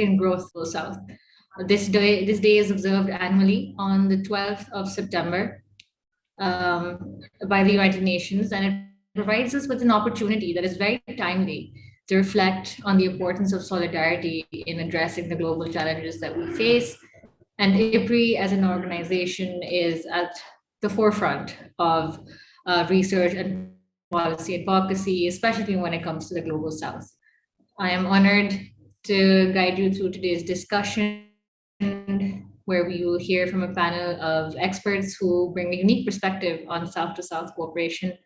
and growth for the South. This day is observed annually on the 12th of September by the United Nations, and it provides us with an opportunity that is very timely to reflect on the importance of solidarity in addressing the global challenges that we face. And IPRI as an organization is at the forefront of research and policy advocacy, especially when it comes to the global South. I am honored to guide you through today's discussion, where we will hear from a panel of experts who bring a unique perspective on South-to-South cooperation.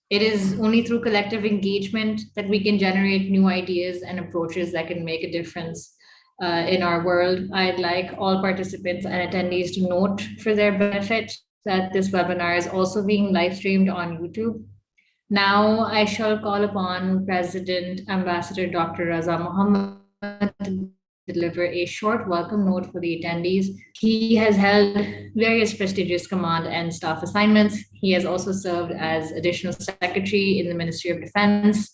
It is only through collective engagement that we can generate new ideas and approaches that can make a difference in our world. I'd like all participants and attendees to note for their benefit that this webinar is also being live streamed on YouTube. Now I shall call upon President Ambassador Dr. Raza Muhammad to deliver a short welcome note for the attendees. He has held various prestigious command and staff assignments. He has also served as Additional Secretary in the Ministry of Defense.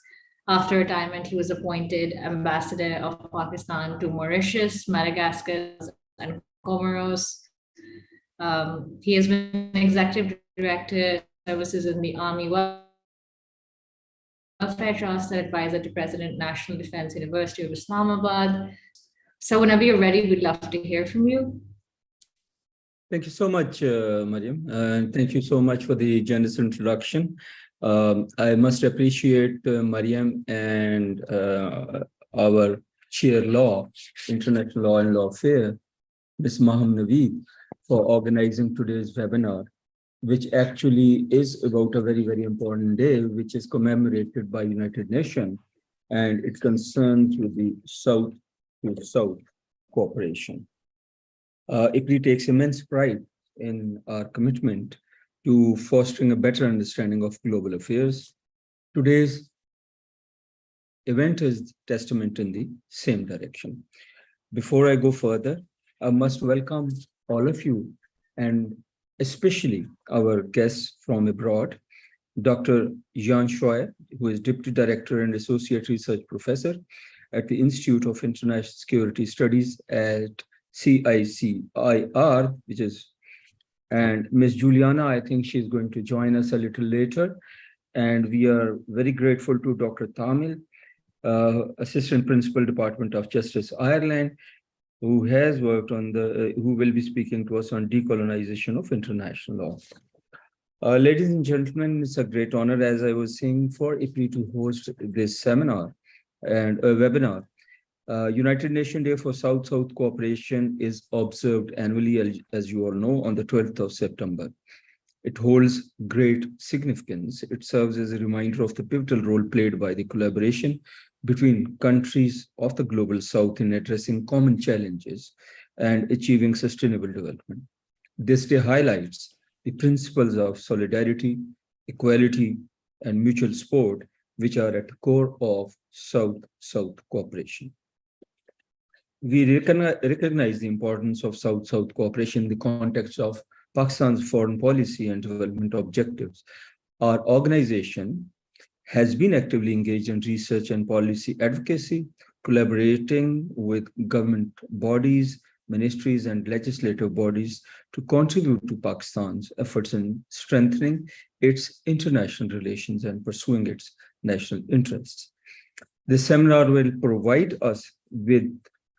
After retirement, he was appointed Ambassador of Pakistan to Mauritius, Madagascar, and Comoros. He has been Executive Director of Services in the Army Welfare Trust and Advisor to President, National Defense University of Islamabad. So whenever you're ready, we'd love to hear from you. Thank you so much, Mariam, and thank you so much for the generous introduction. I must appreciate Mariam and our Chair Law, International Law and Lawfare, Ms. Maham Naveed, for organizing today's webinar, which actually is about a very, very important day, which is commemorated by United Nations, and it concerns with the South-to-South cooperation. IPRI takes immense pride in our commitment to fostering a better understanding of global affairs. Today's event is testament in the same direction. Before I go further, I must welcome all of you, and especially our guests from abroad, Dr. Jan Scheuer, who is Deputy Director and Associate Research Professor at the Institute of International Security Studies at CICIR, and Ms. Juliana, I think she's going to join us a little later. And we are very grateful to Dr. Tamil, Assistant Principal, Department of Justice, Ireland, who has worked on who will be speaking to us on decolonization of international law. Ladies and gentlemen, it's a great honor, as I was saying, for IPRI to host this seminar and a webinar. United Nations Day for South-South Cooperation is observed annually, as you all know, on the 12th of September. It holds great significance. It serves as a reminder of the pivotal role played by the collaboration between countries of the global South in addressing common challenges and achieving sustainable development. This day highlights the principles of solidarity, equality, and mutual support, which are at the core of South-South cooperation. We recognize the importance of South-South cooperation in the context of Pakistan's foreign policy and development objectives. Our organization has been actively engaged in research and policy advocacy, collaborating with government bodies, ministries, and legislative bodies to contribute to Pakistan's efforts in strengthening its international relations and pursuing its national interests. This seminar will provide us with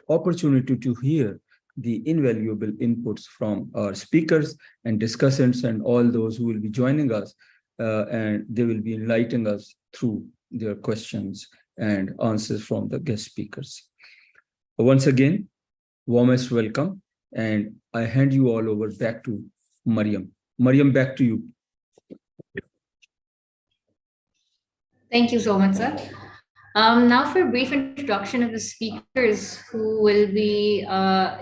opportunity to hear the invaluable inputs from our speakers and discussants and all those who will be joining us, and they will be enlightening us through their questions and answers from the guest speakers. Once again, warmest welcome, and I hand you all over back to Mariam. Mariam, back to you. Thank you so much, sir. Now for a brief introduction of the speakers who will be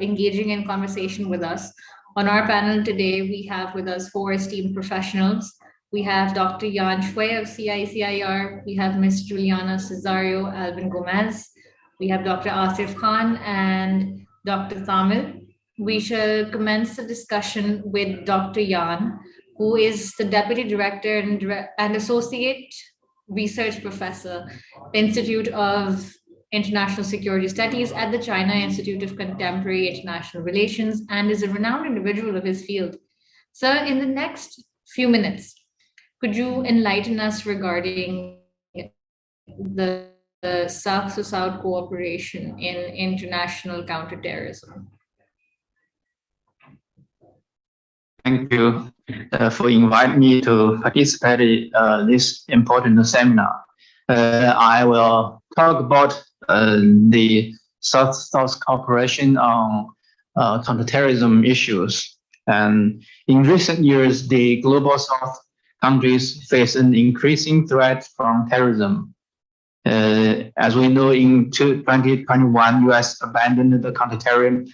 engaging in conversation with us. On our panel today, we have with us 4 esteemed professionals. We have Dr. Jan Scheuer of CICIR. We have Ms. Juliana Cesario Alvin Gomez. We have Dr. Asif Khan and Dr. Tamil. We shall commence the discussion with Dr. Jan, who is the Deputy Director and Associate Research Professor, Institute of international security studies at the China Institute of Contemporary International Relations and is a renowned individual of his field. Sir, in the next few minutes, could you enlighten us regarding the South-to-South cooperation in international counterterrorism? Thank you for inviting me to participate in this important seminar. I will talk about the South-South cooperation on counterterrorism issues. And in recent years, the global South countries face an increasing threat from terrorism. As we know, in 2021, U.S. abandoned the counterterrorism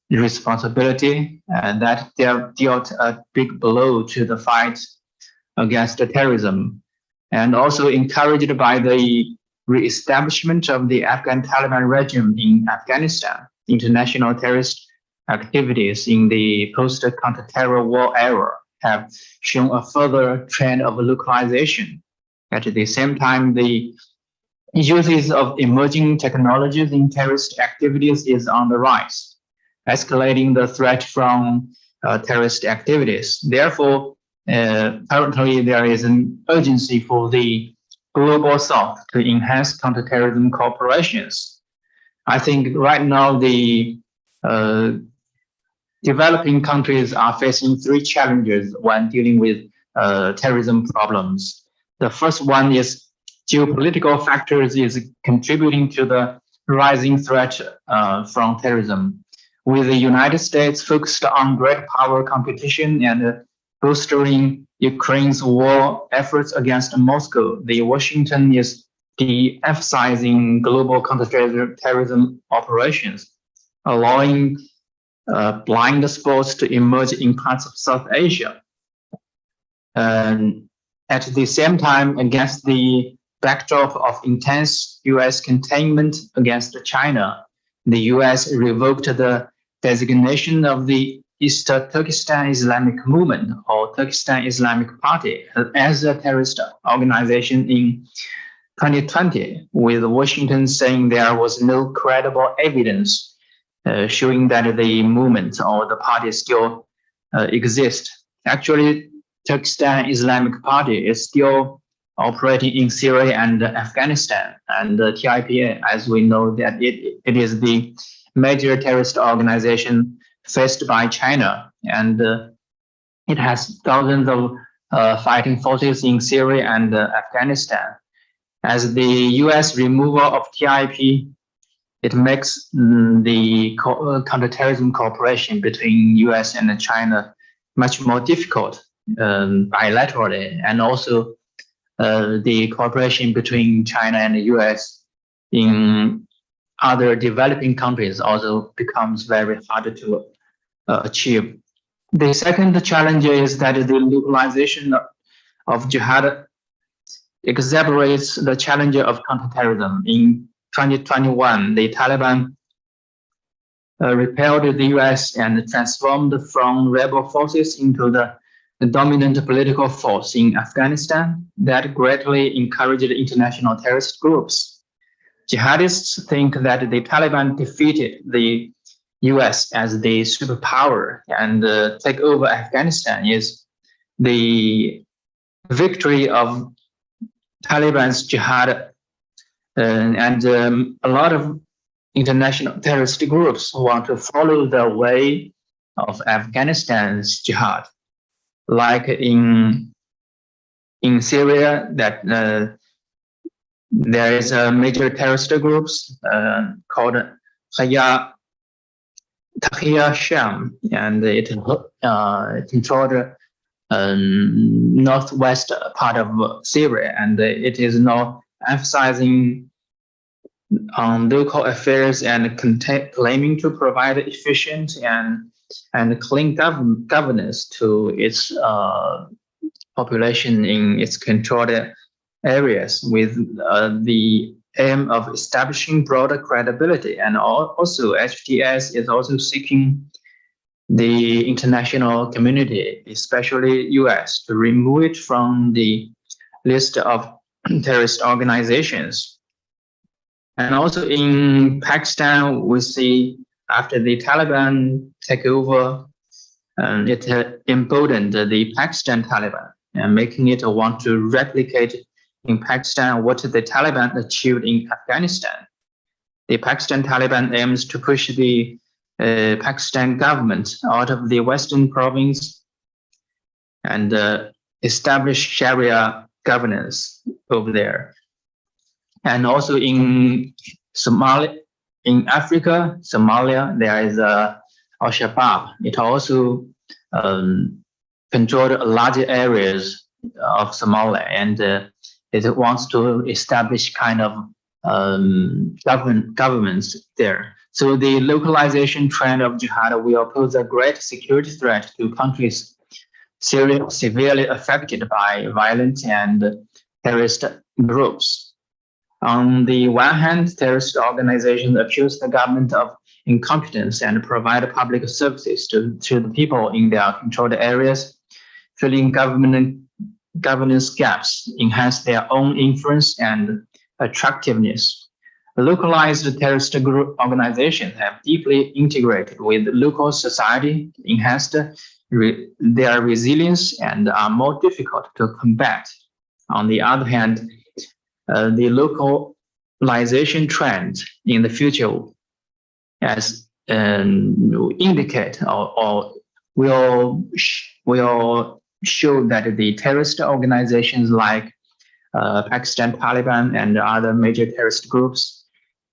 responsibility, and that dealt a big blow to the fight against terrorism. And also encouraged by the re-establishment of the Afghan Taliban regime in Afghanistan, international terrorist activities in the post-counter-terror war era have shown a further trend of localization. At the same time, the uses of emerging technologies in terrorist activities is on the rise, escalating the threat from terrorist activities. Therefore, currently there is an urgency for the global South to enhance counterterrorism cooperations. I think right now the developing countries are facing three challenges when dealing with terrorism problems. The first one is geopolitical factors is contributing to the rising threat from terrorism, with the United States focused on great power competition and bolstering Ukraine's war efforts against Moscow. The Washington is de-emphasizing global counterterrorism operations, allowing blind spots to emerge in parts of South Asia. And at the same time, against the backdrop of intense U.S. containment against China, the U.S. revoked the designation of the East Turkestan Islamic Movement, or Turkestan Islamic Party, as a terrorist organization in 2020, with Washington saying there was no credible evidence showing that the movement or the party still exists. Actually, Turkestan Islamic Party is still operating in Syria and Afghanistan, and the TIPA, as we know, that it is the major terrorist organization faced by China, and it has thousands of fighting forces in Syria and Afghanistan. As the U.S. removal of TIP, it makes the counterterrorism cooperation between U.S. and China much more difficult bilaterally, and also the cooperation between China and the U.S. in other developing countries also becomes very hard to achieve. The second challenge is that the localization of jihad exacerbates the challenge of counterterrorism. In 2021, the Taliban repelled the U.S. and transformed from rebel forces into the dominant political force in Afghanistan that greatly encouraged international terrorist groups. Jihadists think that the Taliban defeated the U.S. as the superpower and take over Afghanistan is the victory of Taliban's jihad, and a lot of international terrorist groups want to follow the way of Afghanistan's jihad, like in Syria, that there is a major terrorist groups called Tahrir Sham, and it controlled northwest part of Syria, and it is now emphasizing on local affairs and claiming to provide efficient and clean governance to its population in its controlled areas, with the aim of establishing broader credibility. And also HTS is also seeking the international community, especially US, to remove it from the list of terrorist organizations. And also in Pakistan, we see after the Taliban take over, it emboldened the Pakistan Taliban, and making it want to replicate in Pakistan what the Taliban achieved in Afghanistan. The Pakistan Taliban aims to push the Pakistan government out of the Western province and establish Sharia governance over there. And also in Somalia, in Africa, Somalia, there is Al-Shabaab. It also controlled large areas of Somalia, and it wants to establish kind of governments there. So the localization trend of jihad will pose a great security threat to countries severely affected by violent and terrorist groups. On the one hand, terrorist organizations accuse the government of incompetence and provide public services to the people in their controlled areas, filling governance gaps, enhance their own influence and attractiveness. Localized terrorist group organizations have deeply integrated with local society, enhanced their resilience, and are more difficult to combat. On the other hand, the localization trend in the future as indicate or will show that the terrorist organizations like Pakistan Taliban and other major terrorist groups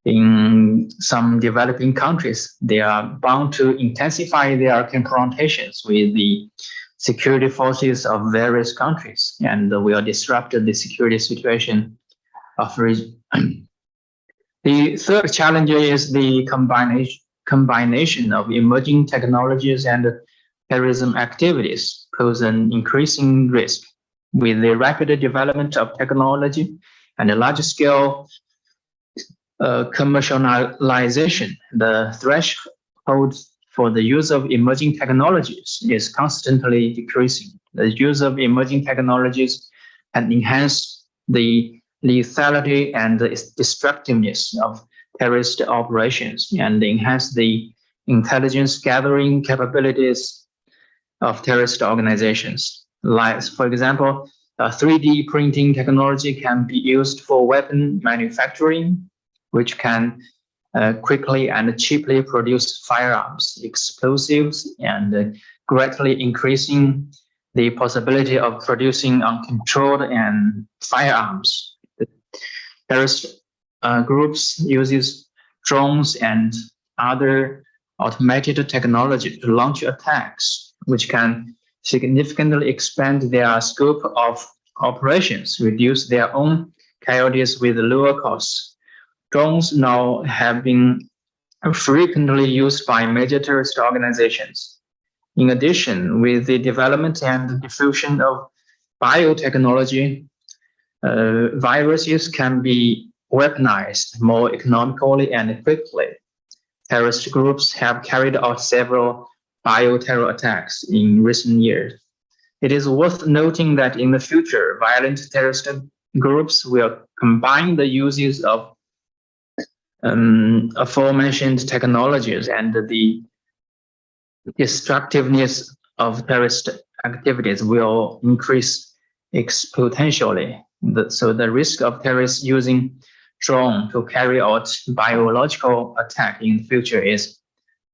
in some developing countries, they are bound to intensify their confrontations with the security forces of various countries and will disrupt the security situation of region. The third challenge is the combination of emerging technologies and terrorism activities pose an increasing risk. With the rapid development of technology and a large-scale commercialization, the threshold for the use of emerging technologies is constantly decreasing. The use of emerging technologies can enhance the lethality and the destructiveness of terrorist operations and enhance the intelligence gathering capabilities of terrorist organizations. Like, for example, 3D printing technology can be used for weapon manufacturing, which can quickly and cheaply produce firearms, explosives, and greatly increasing the possibility of producing uncontrolled and firearms. The terrorist groups uses drones and other automated technology to launch attacks, which can significantly expand their scope of operations, reduce their own casualties with lower costs. Drones now have been frequently used by major terrorist organizations. In addition, with the development and diffusion of biotechnology, viruses can be weaponized more economically and quickly. Terrorist groups have carried out several bioterror attacks in recent years. It is worth noting that in the future, violent terrorist groups will combine the uses of aforementioned technologies and the destructiveness of terrorist activities will increase exponentially. So the risk of terrorists using drone to carry out biological attack in the future is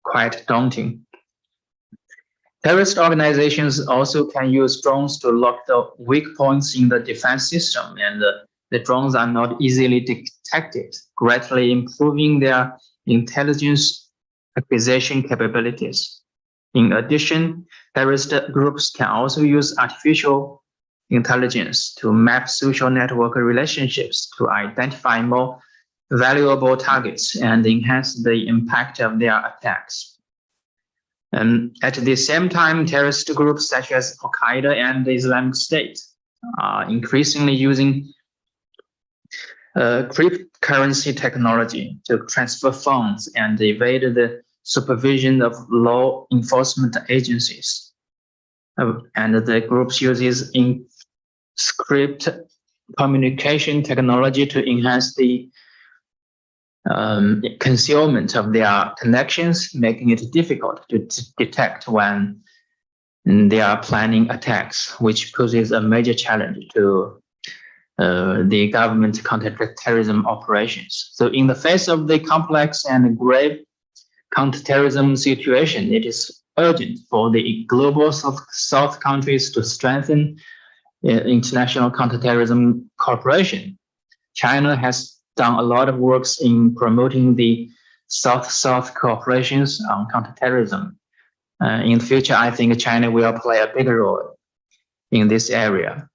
quite daunting. Terrorist organizations also can use drones to lock the weak points in the defense system, and the drones are not easily detected, greatly improving their intelligence acquisition capabilities. In addition, terrorist groups can also use artificial intelligence to map social network relationships to identify more valuable targets and enhance the impact of their attacks. At the same time, terrorist groups such as Al-Qaeda and the Islamic State are increasingly using cryptocurrency technology to transfer funds and evade the supervision of law enforcement agencies. And the groups uses encrypted communication technology to enhance the concealment of their connections, making it difficult to detect when they are planning attacks, which poses a major challenge to the government counterterrorism operations. So in the face of the complex and grave counterterrorism situation, it is urgent for the global South countries to strengthen international counterterrorism cooperation. China has done a lot of works in promoting the South-South cooperations on counterterrorism. In the future, I think China will play a bigger role in this area.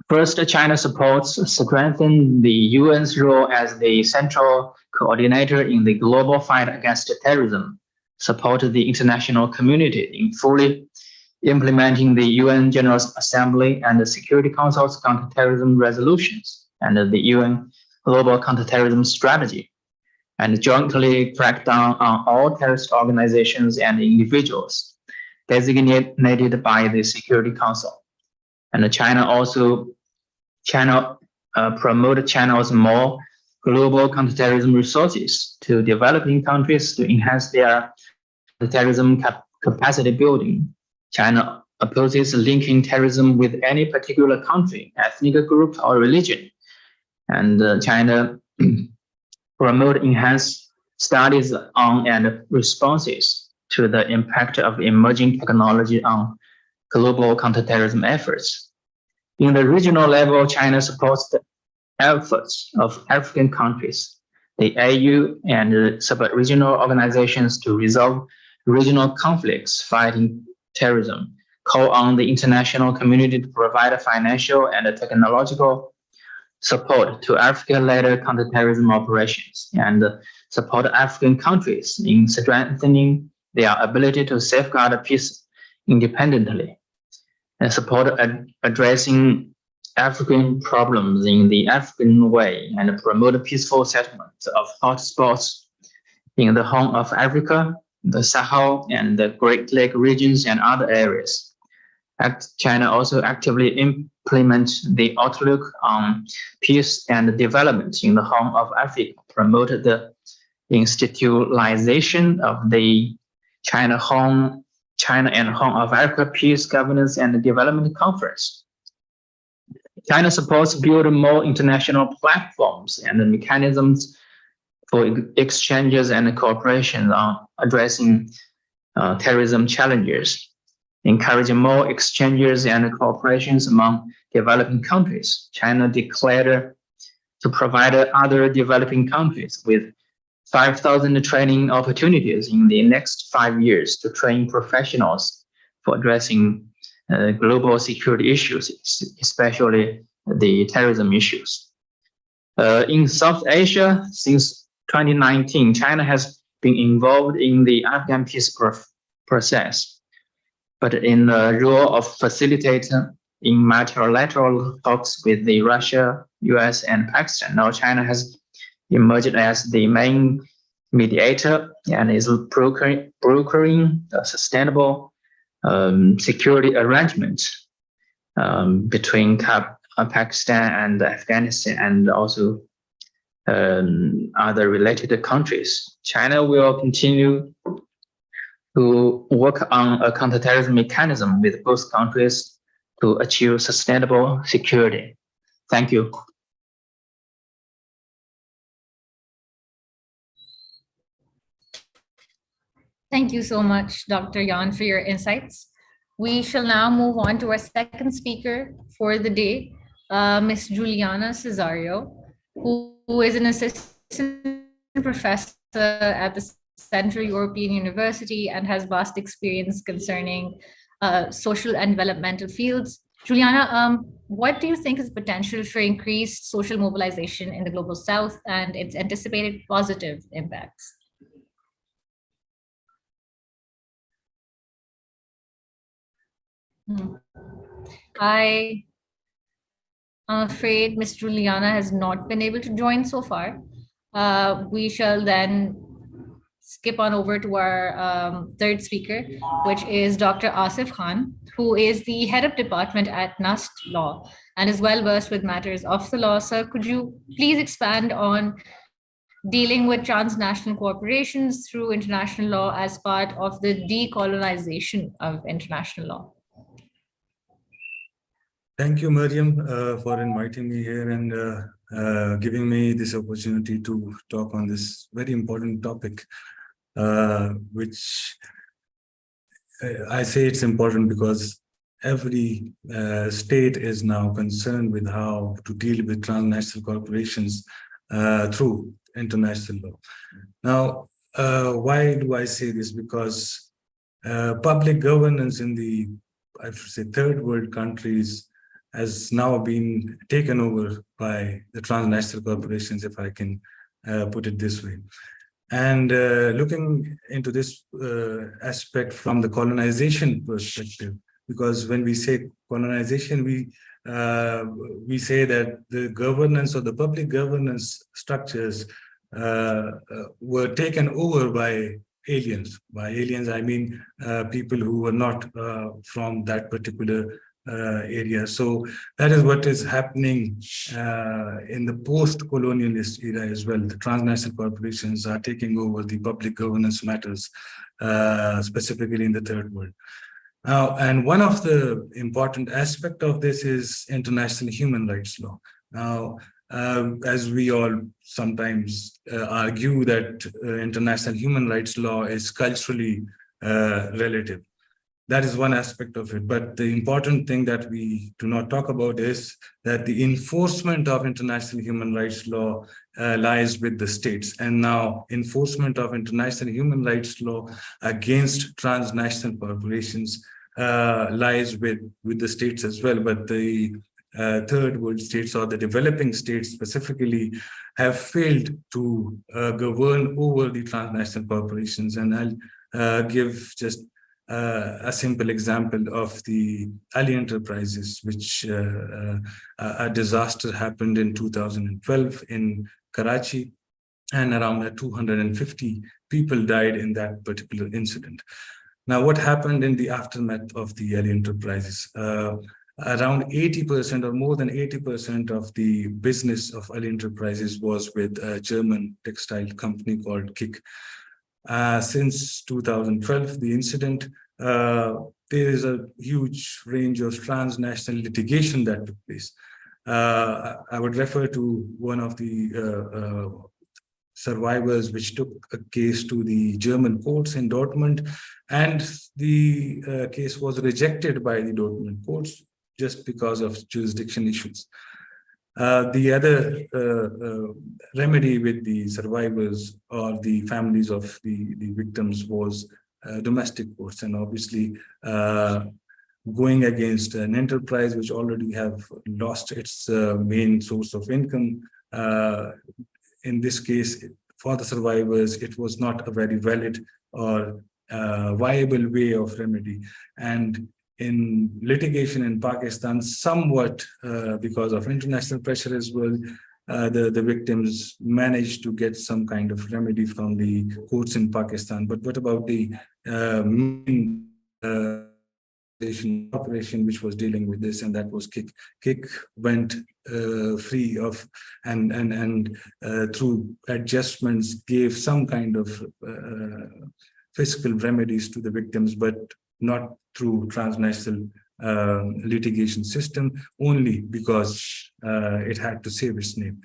First, China strengthen the UN's role as the central coordinator in the global fight against terrorism, support the international community in fully implementing the UN General Assembly and the Security Council's counterterrorism resolutions and the UN Global Counterterrorism Strategy, and jointly crack down on all terrorist organizations and individuals designated by the Security Council. And China also promote channels more global counterterrorism resources to developing countries to enhance their terrorism capacity building. China opposes linking terrorism with any particular country, ethnic group, or religion. And China promote enhanced studies on and responses to the impact of emerging technology on global counterterrorism efforts. In the regional level, China supports the efforts of African countries, the AU, and sub-regional organizations to resolve regional conflicts fighting terrorism, call on the international community to provide financial and technological support to Africa-led counterterrorism operations, and support African countries in strengthening their ability to safeguard peace independently, and support addressing African problems in the African way, and promote peaceful settlement of hotspots in the Horn of Africa, the Sahel, and the Great Lake regions and other areas. China also actively implements the outlook on peace and development in the Horn of Africa, promote the institutionalization of the China and Horn of Africa Peace, Governance, and Development Conference. China supports building more international platforms and mechanisms for exchanges and cooperation on addressing terrorism challenges, encouraging more exchanges and cooperations among developing countries. China declared to provide other developing countries with 5,000 training opportunities in the next 5 years to train professionals for addressing global security issues, especially the terrorism issues. In South Asia, since 2019, China has been involved in the Afghan peace process, but in the role of facilitator in multilateral talks with the Russia, US, and Pakistan. Now China has emerged as the main mediator and is brokering a sustainable security arrangement between Pakistan and Afghanistan, and also other related countries. China will continue to work on a counterterrorism mechanism with both countries to achieve sustainable security. Thank you. Thank you so much, Dr. Yan, for your insights. We shall now move on to our second speaker for the day, Ms. Juliana Cesario, who is an assistant professor at the Central European University and has vast experience concerning social and developmental fields. Juliana, what do you think is potential for increased social mobilization in the Global South and its anticipated positive impacts? I'm afraid Ms. Juliana has not been able to join so far. We shall then skip on over to our third speaker, which is Dr. Asif Khan, who is the head of department at NUST Law and is well versed with matters of the law. Sir, could you please expand on dealing with transnational corporations through international law as part of the decolonization of international law. Thank you, Mariam, for inviting me here and giving me this opportunity to talk on this very important topic, which I say it's important because every state is now concerned with how to deal with transnational corporations through international law. Now, why do I say this? Because public governance in the, I should say, third world countries has now been taken over by the transnational corporations, if I can put it this way. And looking into this aspect from the colonization perspective, because when we say colonization, we say that the governance or the public governance structures were taken over by aliens. By aliens, I mean people who were not from that particular area. So that is what is happening in the post-colonialist era as well. The transnational corporations are taking over the public governance matters, specifically in the third world. Now, and one of the important aspects of this is international human rights law. Now, as we all sometimes argue that international human rights law is culturally relative. That is one aspect of it. But the important thing that we do not talk about is that the enforcement of international human rights law lies with the states. And now enforcement of international human rights law against transnational corporations lies with the states as well. But the third world states or the developing states specifically have failed to govern over the transnational corporations. And I'll give just a simple example of the Ali Enterprises, which a disaster happened in 2012 in Karachi, and around 250 people died in that particular incident. Now, what happened in the aftermath of the Ali Enterprises? Around 80% or more than 80% of the business of Ali Enterprises was with a German textile company called KIK. Since 2012, the incident, there is a huge range of transnational litigation that took place. I would refer to one of the survivors which took a case to the German courts in Dortmund, and the case was rejected by the Dortmund courts just because of jurisdiction issues. The other remedy with the survivors or the families of the victims was domestic courts, and obviously going against an enterprise which already have lost its main source of income. In this case, for the survivors, it was not a very valid or viable way of remedy. And in litigation in Pakistan, somewhat because of international pressure as well, the victims managed to get some kind of remedy from the courts in Pakistan. But what about the main operation which was dealing with this, and that was KIK? KIK went free of and through adjustments gave some kind of fiscal remedies to the victims, but not through transnational litigation system, only because it had to save its name.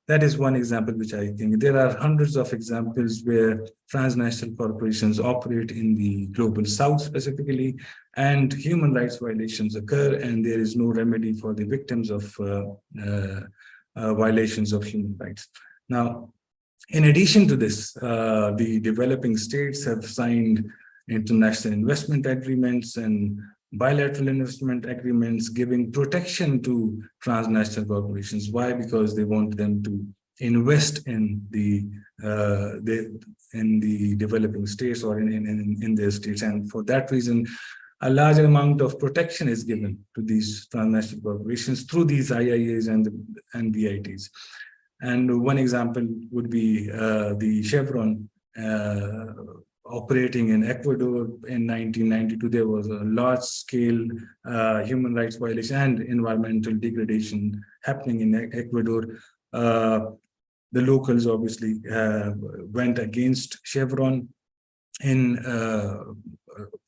That is one example which I think. There are hundreds of examples where transnational corporations operate in the global south specifically, and human rights violations occur, and there is no remedy for the victims of violations of human rights. Now, in addition to this, the developing states have signed international investment agreements and bilateral investment agreements giving protection to transnational corporations. Why? Because they want them to invest in the developing states or in their states, and for that reason, a large amount of protection is given to these transnational corporations through these IIAs and BITs. And one example would be the Chevron operating in Ecuador in 1992. There was a large-scale human rights violation and environmental degradation happening in Ecuador. The locals obviously went against Chevron in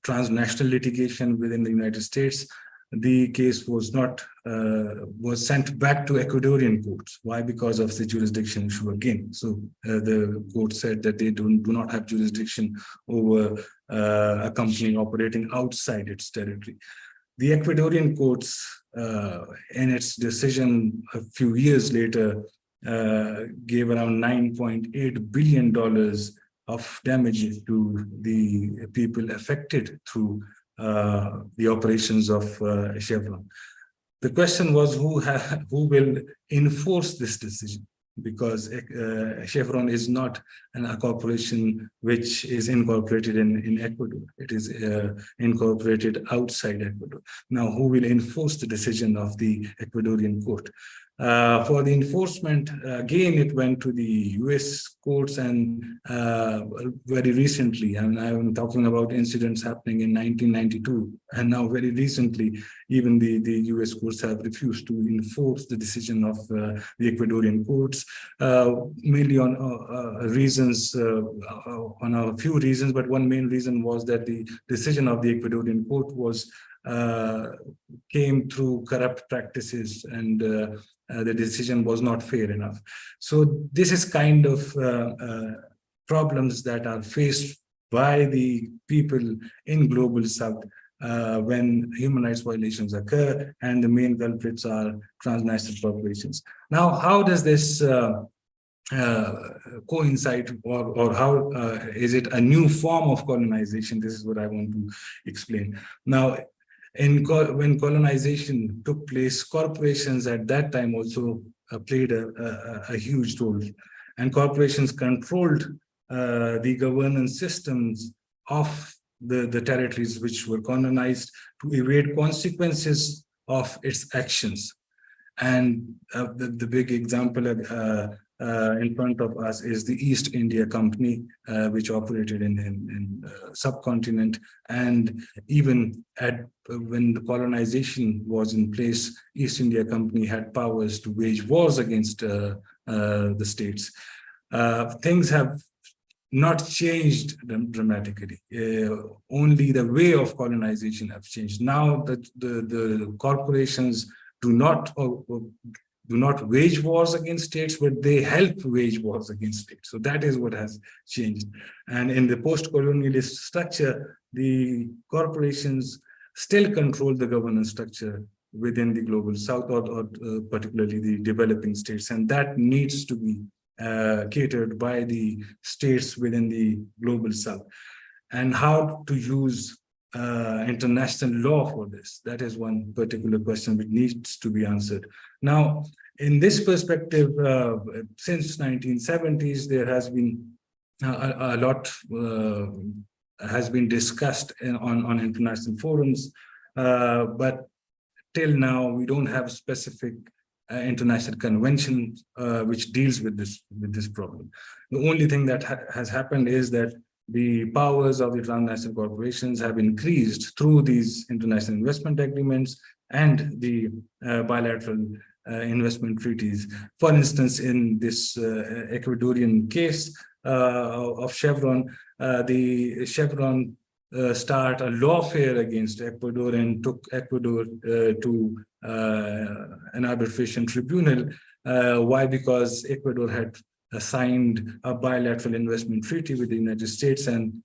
transnational litigation within the United States. The case was not was sent back to Ecuadorian courts. Why? Because of the jurisdiction issue again. So the court said that they do not have jurisdiction over a company operating outside its territory. The Ecuadorian courts, in its decision a few years later, gave around $9.8 billion of damages to the people affected through the operations of Chevron. The question was who will enforce this decision, because Chevron is not a corporation which is incorporated in Ecuador. It is incorporated outside Ecuador. Now, who will enforce the decision of the Ecuadorian court? For the enforcement, again, it went to the US courts, and very recently, and I'm talking about incidents happening in 1992, and now very recently, even the US courts have refused to enforce the decision of the Ecuadorian courts, mainly on reasons, on a few reasons, but one main reason was that the decision of the Ecuadorian court was came through corrupt practices, and the decision was not fair enough. So this is kind of problems that are faced by the people in Global South when human rights violations occur, and the main culprits are transnational corporations. Now, how does this coincide, or how is it a new form of colonization? This is what I want to explain. Now, when colonization took place, corporations at that time also played a huge role, and corporations controlled the governance systems of the territories which were colonized to evade consequences of its actions. And the big example in front of us is the East India Company, which operated in subcontinent, and even when the colonization was in place, East India Company had powers to wage wars against the states. Things have not changed dramatically. Only the way of colonization have changed. Now that the corporations do not wage wars against states, but they help wage wars against states. So that is what has changed. And in the post-colonialist structure, the corporations still control the governance structure within the Global South, or particularly the developing states. And that needs to be catered by the states within the Global South. And how to use international law for this? That is one particular question which needs to be answered. Now, in this perspective, since 1970s, there has been a lot has been discussed on international forums, but till now we don't have specific international convention which deals with this problem. The only thing that has happened is that the powers of the transnational corporations have increased through these international investment agreements and the bilateral investment treaties. For instance, in this Ecuadorian case of Chevron, the Chevron start a lawfare against Ecuador and took Ecuador to an arbitration tribunal. Why? Because Ecuador had signed a bilateral investment treaty with the United States, and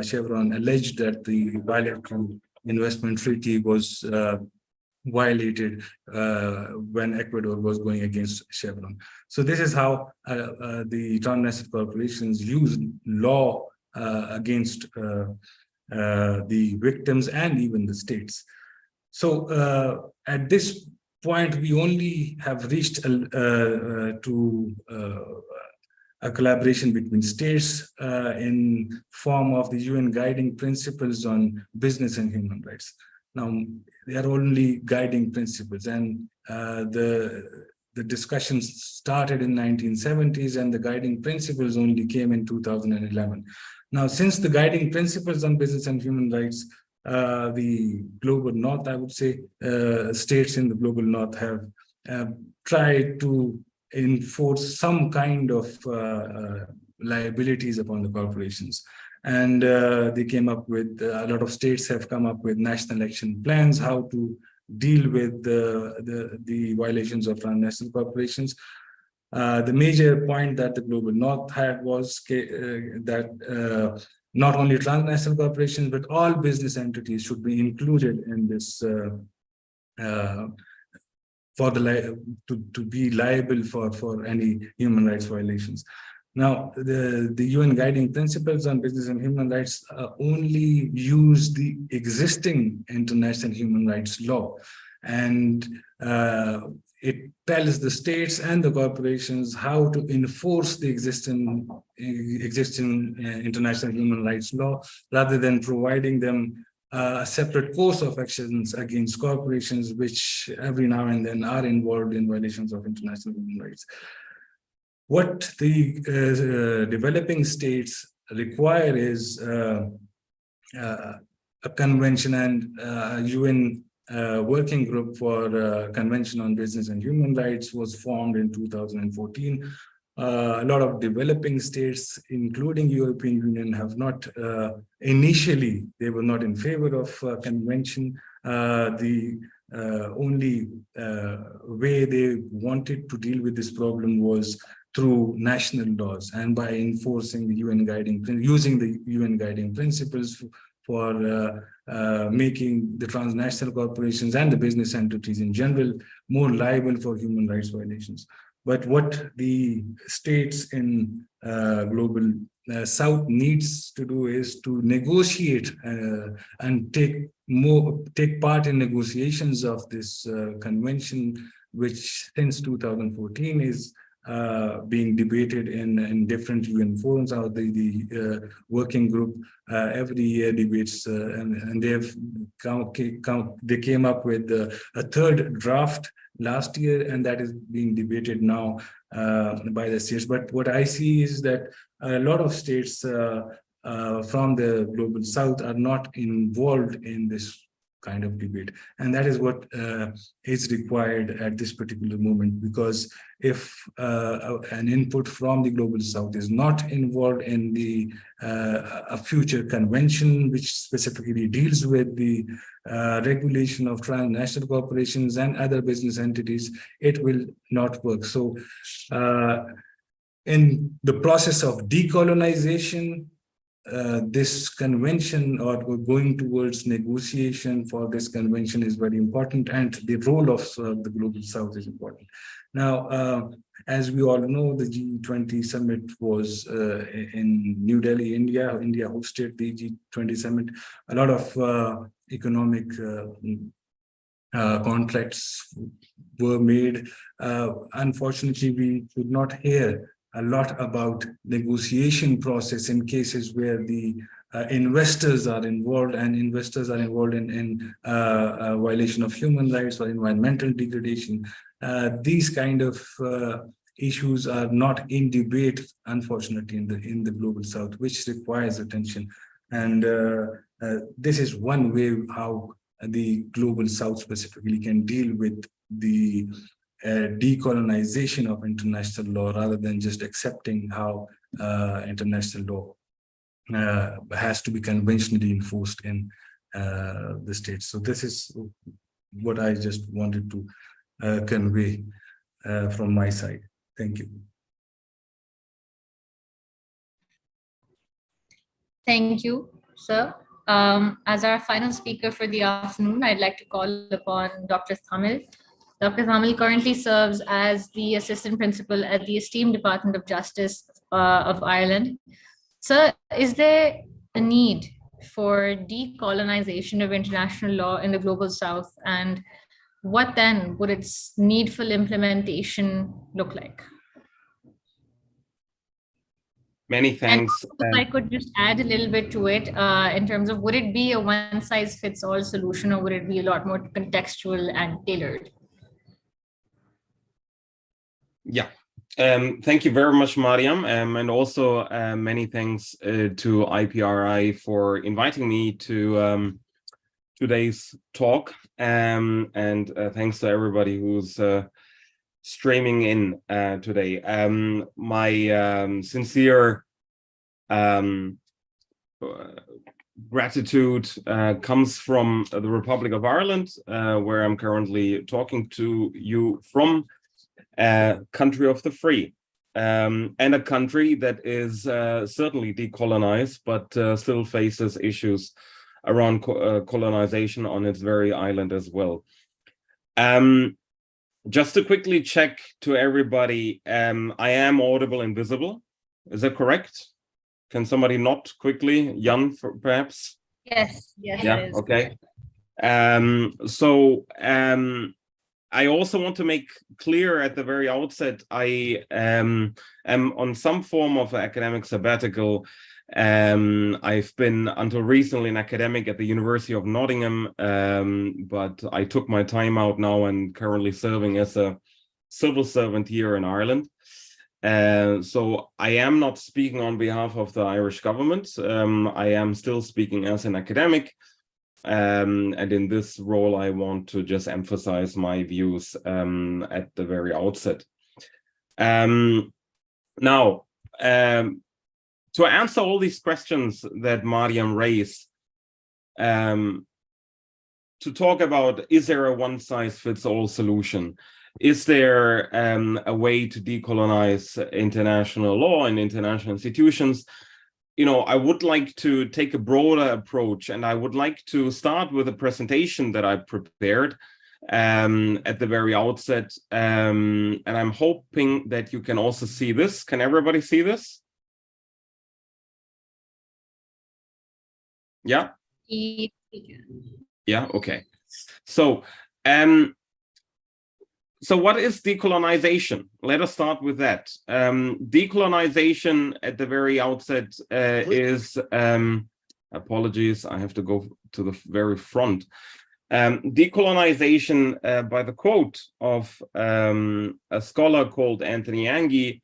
Chevron alleged that the bilateral investment treaty was violated when Ecuador was going against Chevron. So this is how the transnational corporations use law against the victims and even the states. So at this point, we only have reached to a collaboration between states in form of the UN guiding principles on business and human rights. Now, they are only guiding principles, and the discussions started in 1970s, and the guiding principles only came in 2011. Now, since the guiding principles on business and human rights, the global north, I would say, states in the global north have tried to enforce some kind of liabilities upon the corporations. And they came up with, a lot of states have come up with national action plans, how to deal with the violations of transnational corporations. The major point that the Global North had was that not only transnational corporations, but all business entities should be included in this to be liable for any human rights violations. Now, the UN guiding principles on business and human rights only use the existing international human rights law, and it tells the states and the corporations how to enforce the existing international human rights law, rather than providing them a separate course of actions against corporations, which every now and then are involved in violations of international human rights. What the developing states require is a convention and UN working group for Convention on Business and Human Rights was formed in 2014. A lot of developing states, including European Union, have not initially, they were not in favor of convention. The only way they wanted to deal with this problem was through national laws and by enforcing the UN guiding, using the UN guiding principles for making the transnational corporations and the business entities in general more liable for human rights violations. But what the states in global South needs to do is to negotiate and take part in negotiations of this convention, which since 2014 is being debated in different UN forums. The working group every year debates, and they came up with a third draft last year, and that is being debated now by the states. But what I see is that a lot of states from the global South are not involved in this kind of debate, and that is what is required at this particular moment, because if an input from the global South is not involved in the a future convention which specifically deals with the regulation of transnational corporations and other business entities, it will not work. So in the process of decolonization, this convention, or going towards negotiation for this convention, is very important, and the role of the global South is important. Now, as we all know, the G20 summit was in New Delhi, India. India hosted the G20 summit. A lot of economic contracts were made. Unfortunately, we could not hear a lot about negotiation process in cases where the investors are involved, and investors are involved in violation of human rights or environmental degradation. These kind of issues are not in debate, unfortunately, in the global South, which requires attention. And this is one way how the global South specifically can deal with the decolonization of international law, rather than just accepting how international law has to be conventionally enforced in the states. So this is what I just wanted to convey from my side. Thank you. Thank you, sir. As our final speaker for the afternoon, I'd like to call upon Dr. Thamil. Dr. Thamil currently serves as the Assistant Principal at the esteemed Department of Justice of Ireland. Sir, is there a need for decolonization of international law in the global South, and what then would its needful implementation look like? Many thanks. And if I could just add a little bit to it in terms of, would it be a one-size-fits-all solution, or would it be a lot more contextual and tailored? Yeah, thank you very much, Mariam, and also many thanks to IPRI for inviting me to today's talk, and thanks to everybody who's streaming in today. My sincere gratitude comes from the Republic of Ireland, where I'm currently talking to you from, country of the free, and a country that is certainly decolonized, but still faces issues around colonization on its very island as well. Just to quickly check to everybody, I am audible and visible. Is that correct? Can somebody nod quickly? Jan, perhaps? Yes, yes, Yeah, it is. okay. I also want to make clear at the very outset, I am on some form of academic sabbatical. I've been until recently an academic at the University of Nottingham, but I took my time out now and currently serving as a civil servant here in Ireland. So I am not speaking on behalf of the Irish government. I am still speaking as an academic. And in this role, I want to just emphasize my views at the very outset. Now, to answer all these questions that Mariam raised, to talk about, is there a one-size-fits-all solution? Is there a way to decolonize international law and international institutions? You know, I would like to take a broader approach, and I would like to start with a presentation that I prepared at the very outset. And I'm hoping that you can also see this. Can everybody see this? Yeah? Yeah, okay. So, what is decolonization? Let us start with that. Decolonization at the very outset is, apologies, I have to go to the very front. Decolonization, by the quote of a scholar called Anthony Angie,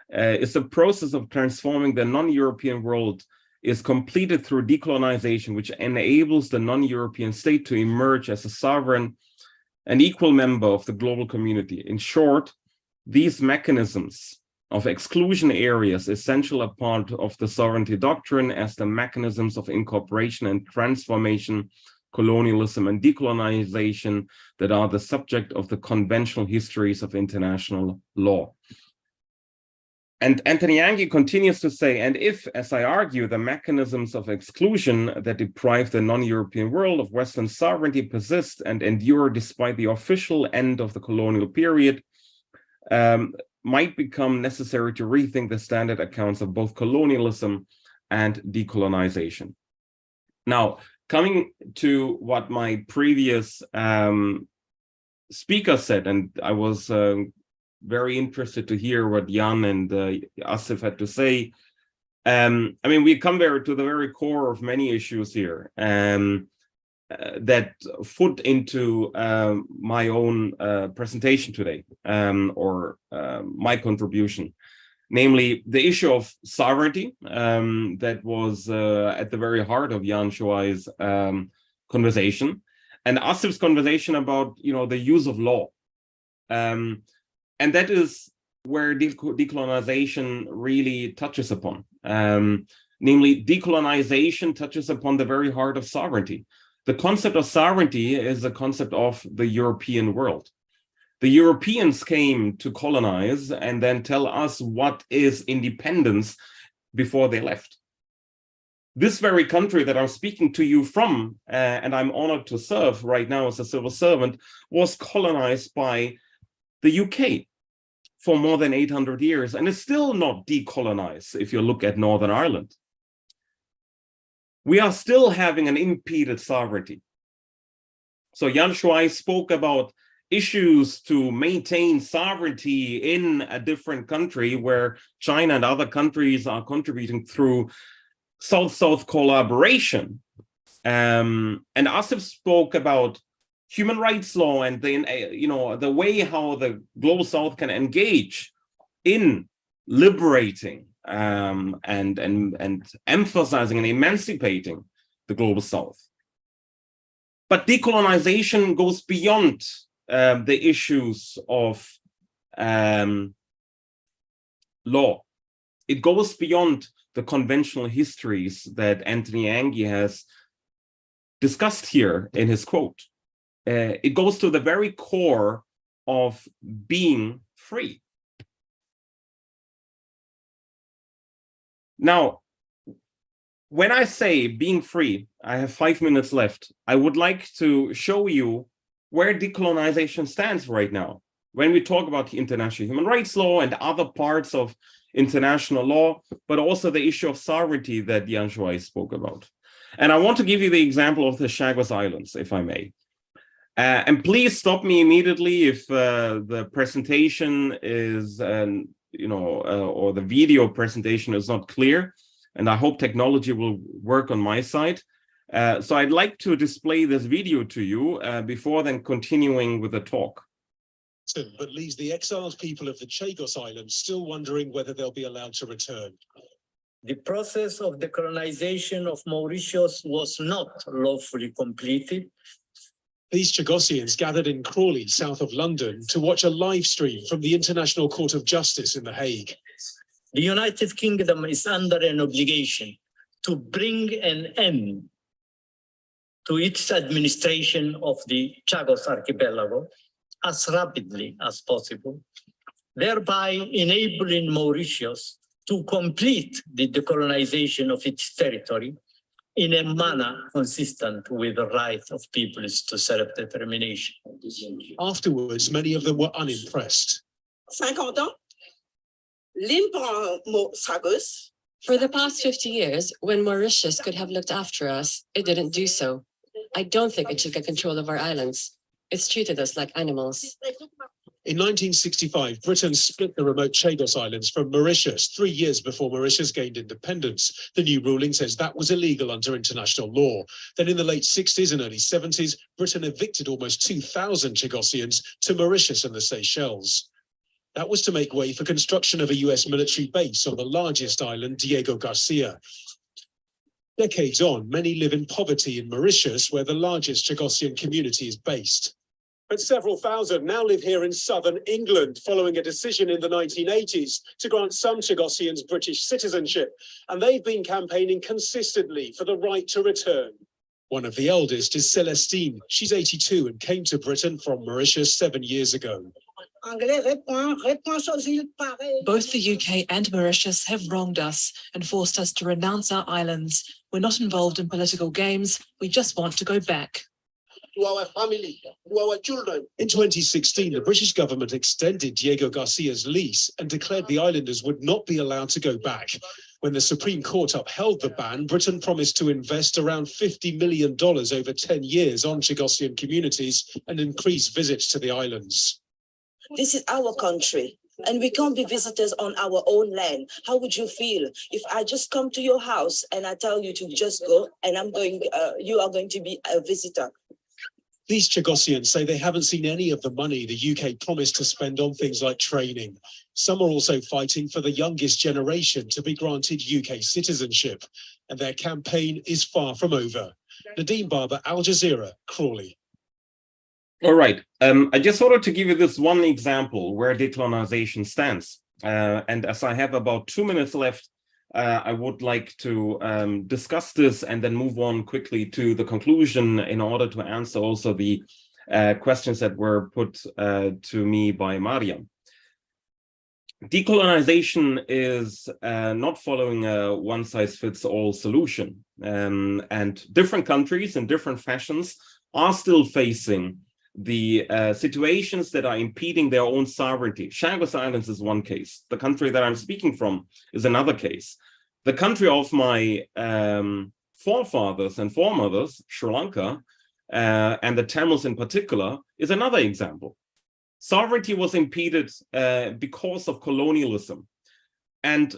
is a process of transforming the non-European world, is completed through decolonization, which enables the non-European state to emerge as a sovereign an equal member of the global community. In short, these mechanisms of exclusion areas essential a part of the sovereignty doctrine as the mechanisms of incorporation and transformation, colonialism and decolonization that are the subject of the conventional histories of international law. And Anthony Angie continues to say, and if, as I argue, the mechanisms of exclusion that deprive the non-European world of Western sovereignty persist and endure despite the official end of the colonial period, might become necessary to rethink the standard accounts of both colonialism and decolonization. Now, coming to what my previous speaker said, and I was very interested to hear what Jan and Asif had to say. I mean, we come there to the very core of many issues here that foot into my own presentation today, or my contribution, namely the issue of sovereignty that was at the very heart of Jan Shoai's conversation, and Asif's conversation about, you know, the use of law. And that is where decolonization really touches upon. Namely, decolonization touches upon the very heart of sovereignty. The concept of sovereignty is a concept of the European world. The Europeans came to colonize and then tell us what is independence before they left. This very country that I'm speaking to you from, and I'm honored to serve right now as a civil servant, was colonized by the UK for more than 800 years, and is still not decolonized if you look at Northern Ireland. We are still having an impeded sovereignty. So Jan Shoai spoke about issues to maintain sovereignty in a different country where China and other countries are contributing through South-South collaboration. And Asif spoke about human rights law and the way how the global South can engage in liberating and emphasizing and emancipating the global South. But decolonization goes beyond the issues of law. It goes beyond the conventional histories that Anthony Angie has discussed here in his quote. It goes to the very core of being free. Now, when I say being free, I have 5 minutes left. I would like to show you where decolonization stands right now. When we talk about the international human rights law and other parts of international law, but also the issue of sovereignty that Jan Joy spoke about. And I want to give you the example of the Chagos Islands, if I may. And please stop me immediately if the presentation is, or the video presentation is not clear. And I hope technology will work on my side. So I'd like to display this video to you before then continuing with the talk. But leaves the exiled people of the Chagos Islands still wondering whether they'll be allowed to return. The process of decolonization of Mauritius was not lawfully completed. These Chagosians gathered in Crawley, south of London, to watch a live stream from the International Court of Justice in The Hague. The United Kingdom is under an obligation to bring an end to its administration of the Chagos Archipelago as rapidly as possible, thereby enabling Mauritius to complete the decolonization of its territory in a manner consistent with the right of peoples to self-determination. Afterwards, many of them were unimpressed. 50 ans, l'île prend Chagos. For the past 50 years, when Mauritius could have looked after us, it didn't do so. I don't think it should get control of our islands. It's treated us like animals. In 1965, Britain split the remote Chagos Islands from Mauritius 3 years before Mauritius gained independence. The new ruling says that was illegal under international law. Then in the late 60s and early 70s, Britain evicted almost 2,000 Chagosians to Mauritius and the Seychelles. That was to make way for construction of a US military base on the largest island, Diego Garcia. Decades on, many live in poverty in Mauritius, where the largest Chagosian community is based. But several thousand now live here in southern England, following a decision in the 1980s to grant some Chagosians British citizenship, and they've been campaigning consistently for the right to return. One of the eldest is Celestine. She's 82 and came to Britain from Mauritius 7 years ago. Both the UK and Mauritius have wronged us and forced us to renounce our islands. We're not involved in political games. We just want to go back. To our family, to our children. In 2016, the British government extended Diego Garcia's lease and declared the islanders would not be allowed to go back. When the Supreme Court upheld the ban, Britain promised to invest around $50 million over 10 years on Chagosian communities and increase visits to the islands. This is our country, and we can't be visitors on our own land. How would you feel if I just come to your house and I tell you to just go, and you are going to be a visitor? These Chagosians say they haven't seen any of the money the UK promised to spend on things like training. Some are also fighting for the youngest generation to be granted UK citizenship, and their campaign is far from over. Nadeem Barber, Al Jazeera, Crawley. All right. I just wanted to give you this one example where decolonization stands. And as I have about 2 minutes left, I would like to discuss this and then move on quickly to the conclusion in order to answer also the questions that were put to me by Mariam. Decolonization is not following a one-size-fits-all solution. And different countries in different fashions are still facing the situations that are impeding their own sovereignty. Chagos Islands is one case. The country that I'm speaking from is another case. The country of my forefathers and foremothers, Sri Lanka, and the Tamils in particular, is another example. Sovereignty was impeded because of colonialism. And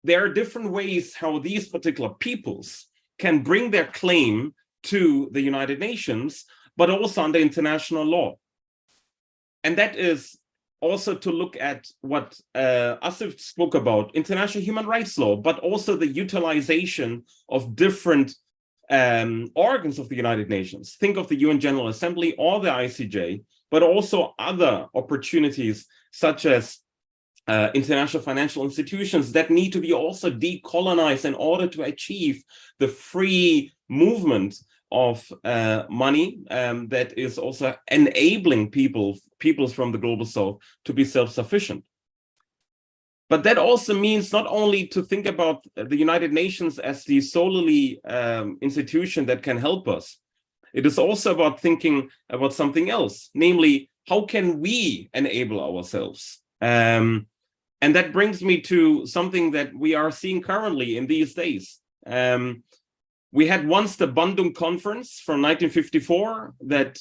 there are different ways how these particular peoples can bring their claim to the United Nations, but also under international law. And that is also to look at what Asif spoke about, international human rights law, but also the utilization of different organs of the United Nations. Think of the UN General Assembly or the ICJ, but also other opportunities such as international financial institutions that need to be also decolonized in order to achieve the free movement of money that is also enabling peoples from the global south to be self-sufficient. But that also means not only to think about the United Nations as the solely institution that can help us. It is also about thinking about something else, namely, how can we enable ourselves? And that brings me to something that we are seeing currently in these days. We had once the Bandung Conference from 1954 that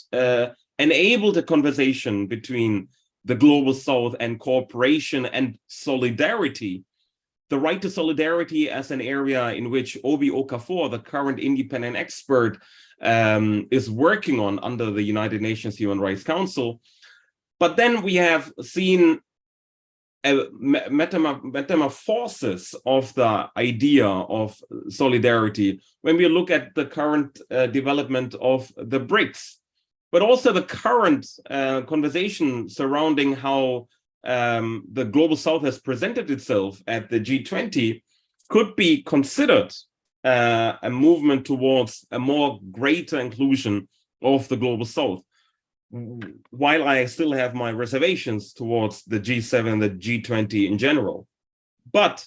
enabled a conversation between the global south and cooperation and solidarity. The right to solidarity as an area in which Obi Okafor, the current independent expert, is working on under the United Nations Human Rights Council. But then we have seen a metamorphosis of the idea of solidarity when we look at the current development of the BRICS, but also the current conversation surrounding how the Global South has presented itself at the G20 could be considered a movement towards a more greater inclusion of the Global South. While I still have my reservations towards the G7, the G20 in general. But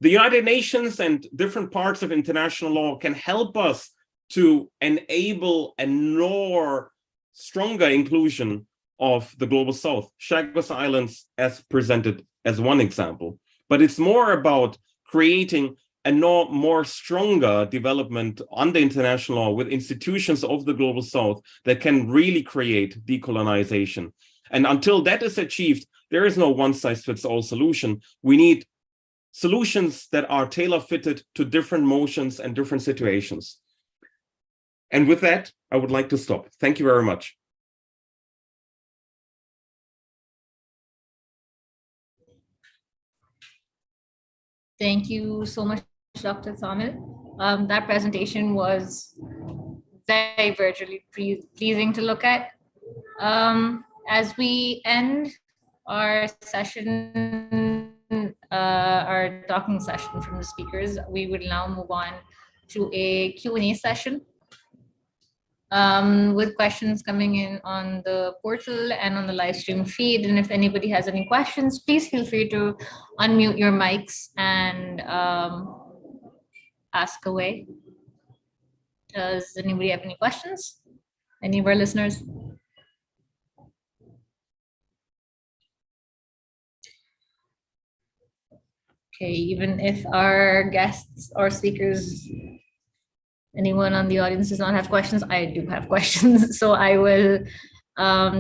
the United Nations and different parts of international law can help us to enable a more stronger inclusion of the Global South. Chagos Islands as presented as one example. But it's more about creating a more stronger development under international law with institutions of the Global South that can really create decolonization. And until that is achieved, there is no one-size-fits-all solution. We need solutions that are tailor-fitted to different motions and different situations. And with that, I would like to stop. Thank you very much. Thank you so much, Dr. Tamil. That presentation was very virtually pleasing to look at. As we end our session, our talking session from the speakers, we would now move on to a Q&A session with questions coming in on the portal and on the live stream feed. And if anybody has any questions, please feel free to unmute your mics and ask away. Does anybody have any questions? Any of our listeners? Okay, even if our guests or speakers, anyone on the audience does not have questions, I do have questions. So I will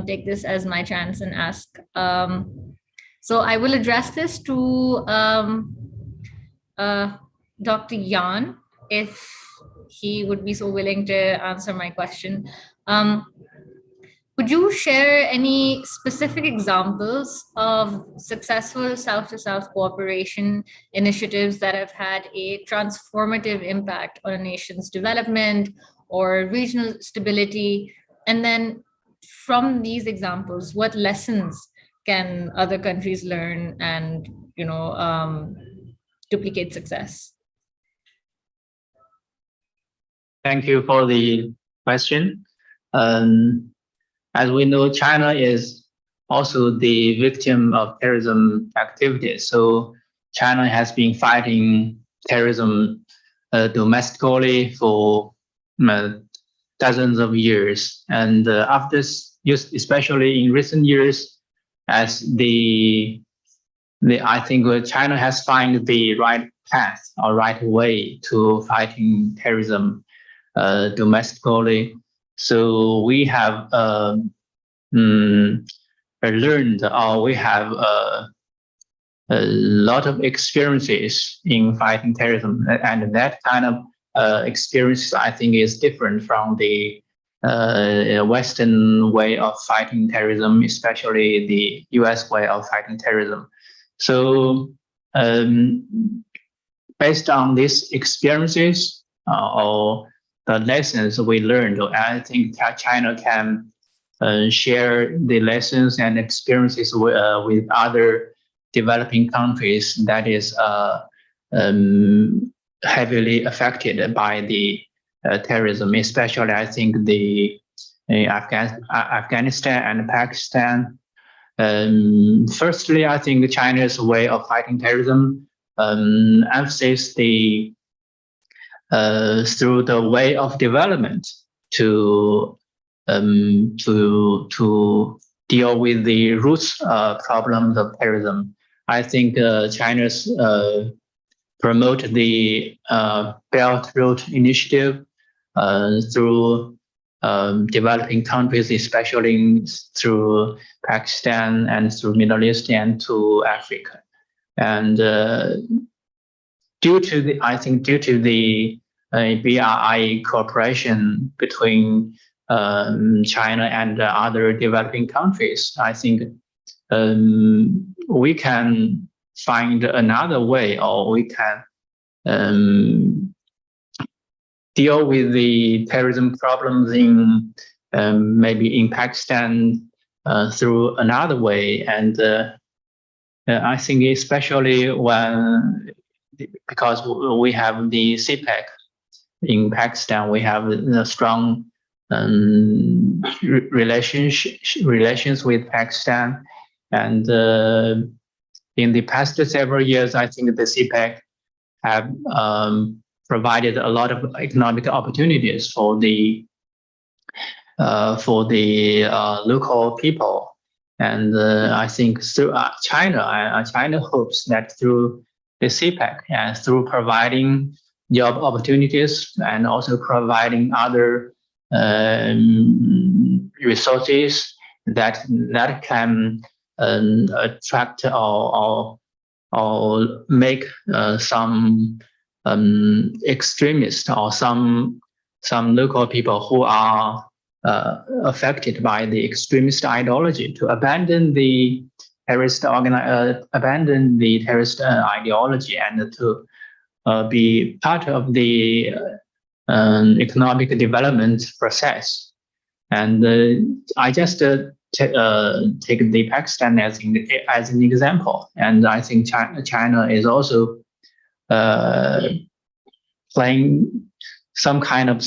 take this as my chance and ask. So I will address this to Dr. Yan, if he would be so willing to answer my question. Could you share any specific examples of successful South-to-South cooperation initiatives that have had a transformative impact on a nation's development or regional stability? And then from these examples, what lessons can other countries learn and, duplicate success? Thank you for the question. As we know, China is also the victim of terrorism activities. So China has been fighting terrorism domestically for dozens of years. And after, especially in recent years, as I think China has found the right path or right way to fighting terrorism domestically. So we have learned, or we have a lot of experiences in fighting terrorism, and that kind of experience, I think, is different from the Western way of fighting terrorism, especially the US way of fighting terrorism. So based on these experiences or the lessons we learned, I think China can share the lessons and experiences with other developing countries that is heavily affected by the terrorism, especially I think the Afghanistan and Pakistan. Firstly, I think China's way of fighting terrorism emphasizes through the way of development to deal with the roots problems of terrorism. I think China's promote the Belt and Road Initiative through developing countries, especially through Pakistan and through Middle East and to Africa. And due to the BRI cooperation between China and other developing countries, I think we can find another way, or we can deal with the terrorism problems in maybe in Pakistan through another way. And I think especially because we have the CPEC in Pakistan, we have a strong relations with Pakistan. And in the past several years, I think the CPEC have provided a lot of economic opportunities for the local people. And I think through China hopes that through the CPEC and through providing job opportunities and also providing other resources that can attract or make some extremists or some local people who are affected by the extremist ideology to abandon the terrorist ideology and to be part of the economic development process. And I just take the Pakistan as an example, and I think China is also playing some kind of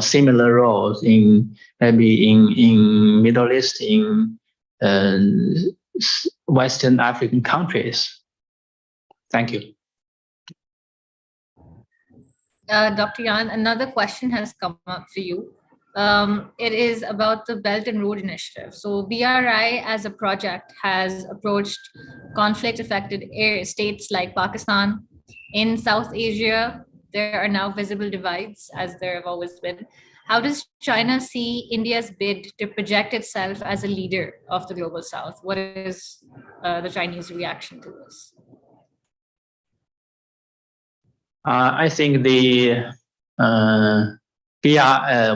similar roles in maybe in Middle East, in Western African countries. Thank you. Dr. Yan, another question has come up for you. It is about the Belt and Road Initiative. So BRI as a project has approached conflict-affected states like Pakistan. In South Asia, there are now visible divides, as there have always been. How does China see India's bid to project itself as a leader of the Global South? What is the Chinese reaction to this? I think the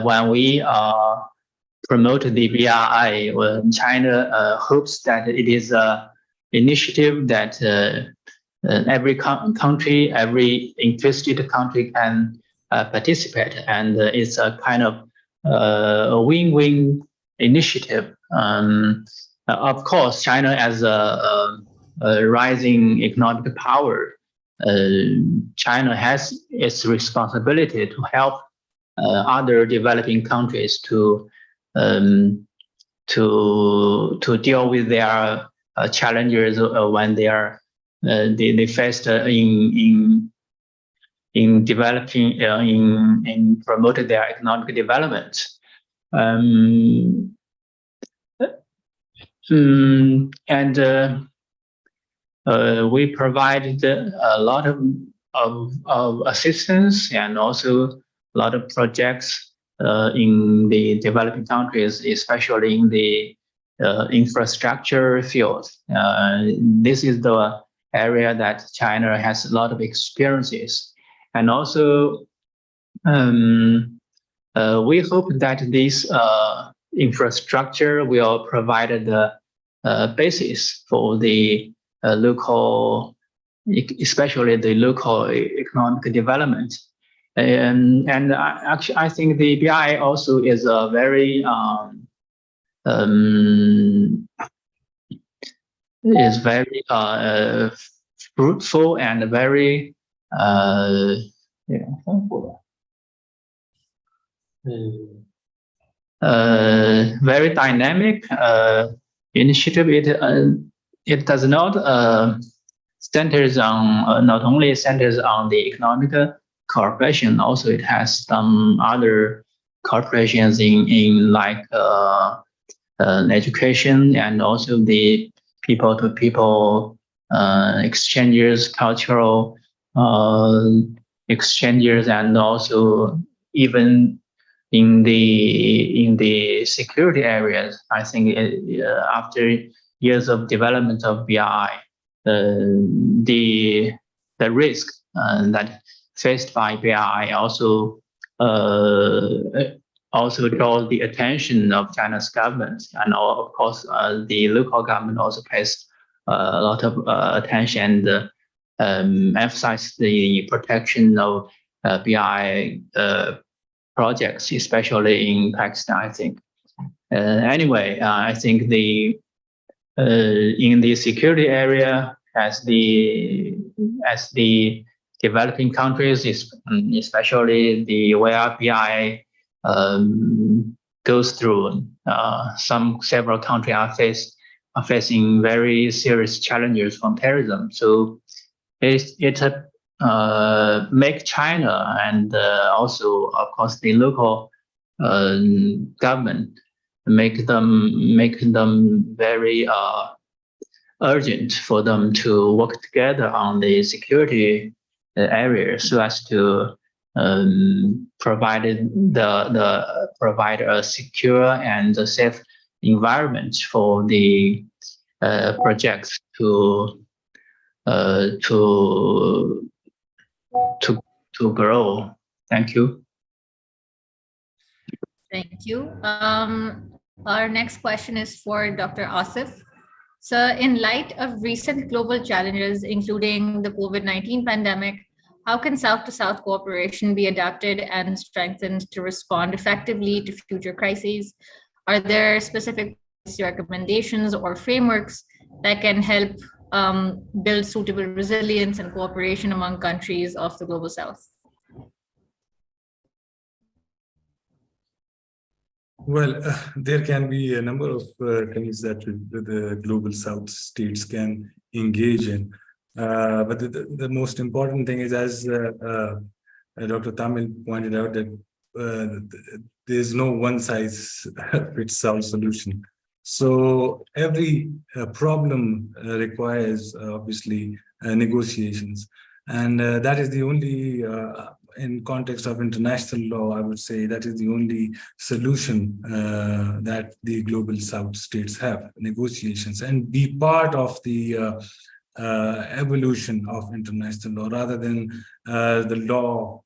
when we promote the BRI, when China hopes that it is an initiative that every country, every interested country can participate, and it's a kind of a win-win initiative. Of course, China as a rising economic power, China has its responsibility to help other developing countries to deal with their challenges when they are they faced in developing in promoting their economic development. We provided a lot of assistance and also a lot of projects in the developing countries, especially in the infrastructure field. This is the area that China has a lot of experiences. And also, we hope that this infrastructure will provide the basis for the local, especially the local economic development. And actually, I think the BRI also is a very is very fruitful and very very dynamic initiative. It does not centers on not only centers on the economic cooperation, also it has some other corporations in like education and also the people-to-people exchanges, cultural exchanges, and also even in the security areas. I think after years of development of BRI, the risk that faced by BRI also draw the attention of China's government, and of course the local government also pays a lot of attention and emphasize the protection of BRI projects, especially in Pakistan, I think. Anyway, I think the in the security area, as the developing countries, especially the where BRI goes through, several countries are facing very serious challenges from terrorism. So it make China and also, of course, the local government make them very urgent for them to work together on the security area so as to provide a secure and a safe environment for the projects to grow. Thank you. Thank you. Our next question is for Dr. Asif. So, in light of recent global challenges, including the COVID-19 pandemic, how can South-to-South cooperation be adapted and strengthened to respond effectively to future crises? Are there specific recommendations or frameworks that can help build suitable resilience and cooperation among countries of the Global South? Well, there can be a number of things that the Global South states can engage in. But the most important thing is, as Dr. Tamil pointed out, that there's no one-size-fits-all solution. So every problem requires, obviously, negotiations. And that is the only, in context of international law, I would say that is the only solution that the Global South states have, negotiations, and be part of the evolution of international law rather than the law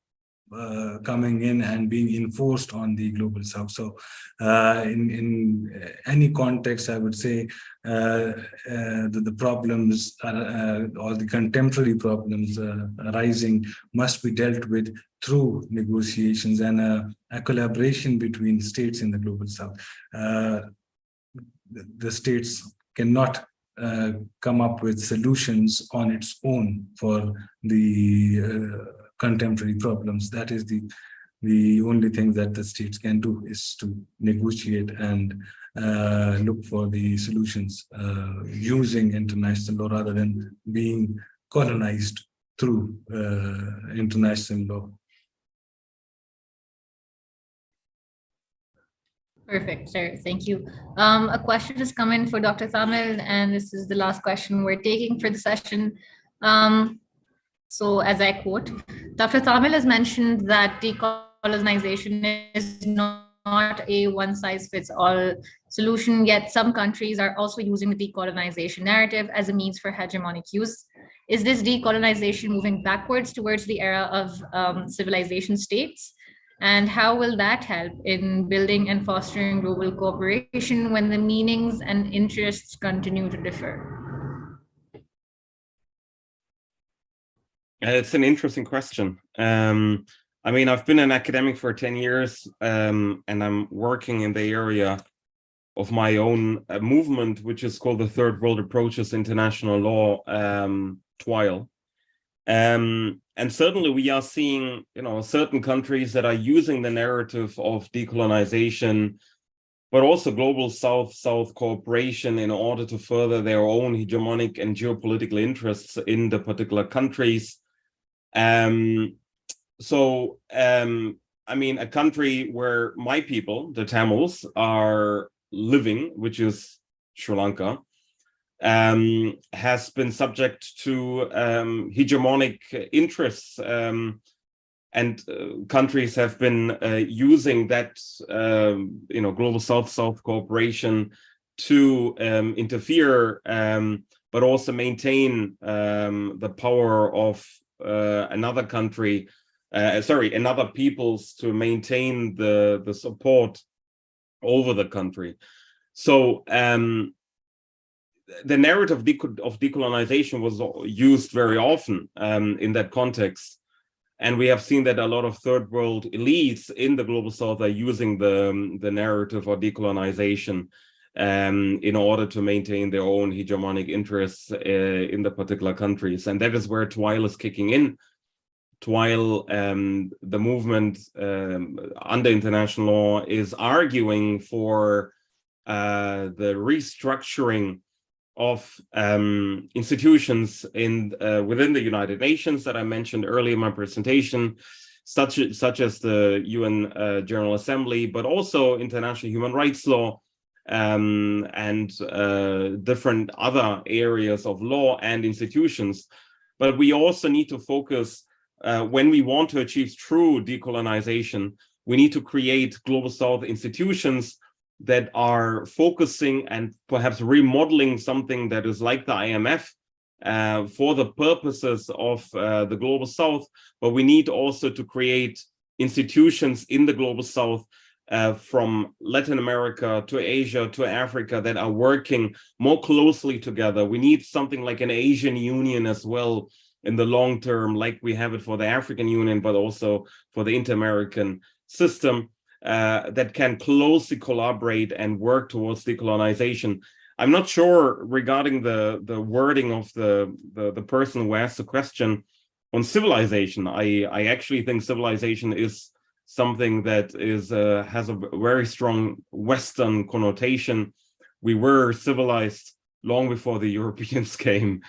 coming in and being enforced on the Global South. So in any context, I would say the problems or the contemporary problems arising must be dealt with through negotiations and a collaboration between states in the Global South. The states cannot come up with solutions on its own for the contemporary problems. That is the only thing that the states can do, is to negotiate and look for the solutions using international law rather than being colonized through international law. Perfect, sir. Thank you. A question has come in for Dr. Tamil, and this is the last question we're taking for the session. So as I quote, Dr. Tamil has mentioned that decolonization is not a one-size-fits-all solution, yet some countries are also using the decolonization narrative as a means for hegemonic use. Is this decolonization moving backwards towards the era of civilization states? And how will that help in building and fostering global cooperation when the meanings and interests continue to differ? It's an interesting question. I mean, I've been an academic for 10 years and I'm working in the area my own movement, which is called the Third World Approaches International Law TWILE. And certainly we are seeing, certain countries that are using the narrative of decolonization, but also global South-South cooperation in order to further their own hegemonic and geopolitical interests in the particular countries. I mean, a country where my people, the Tamils, are living, which is Sri Lanka, has been subject to hegemonic interests, and countries have been using that, global South-South cooperation to interfere, but also maintain the power of another country, another peoples, to maintain the support over the country. So the narrative of decolonization was used very often in that context. And we have seen that a lot of third world elites in the global South are using the narrative of decolonization in order to maintain their own hegemonic interests in the particular countries. And that is where TWILE is kicking in. TWILE, the movement under international law, is arguing for the restructuring of institutions within the United Nations that I mentioned earlier in my presentation, such as the UN General Assembly, but also international human rights law, and different other areas of law and institutions. But we also need to focus, when we want to achieve true decolonization, we need to create global South institutions that are focusing and perhaps remodeling something that is like the IMF for the purposes of the global South. But we need also to create institutions in the global South, from Latin America to Asia to Africa, that are working more closely together. We need something like an Asian Union as well in the long term, like we have it for the African Union, but also for the Inter-American system, that can closely collaborate and work towards decolonization. I'm not sure regarding the wording of the person who asked the question on civilization. I actually think civilization is something that has a very strong Western connotation. We were civilized long before the Europeans came.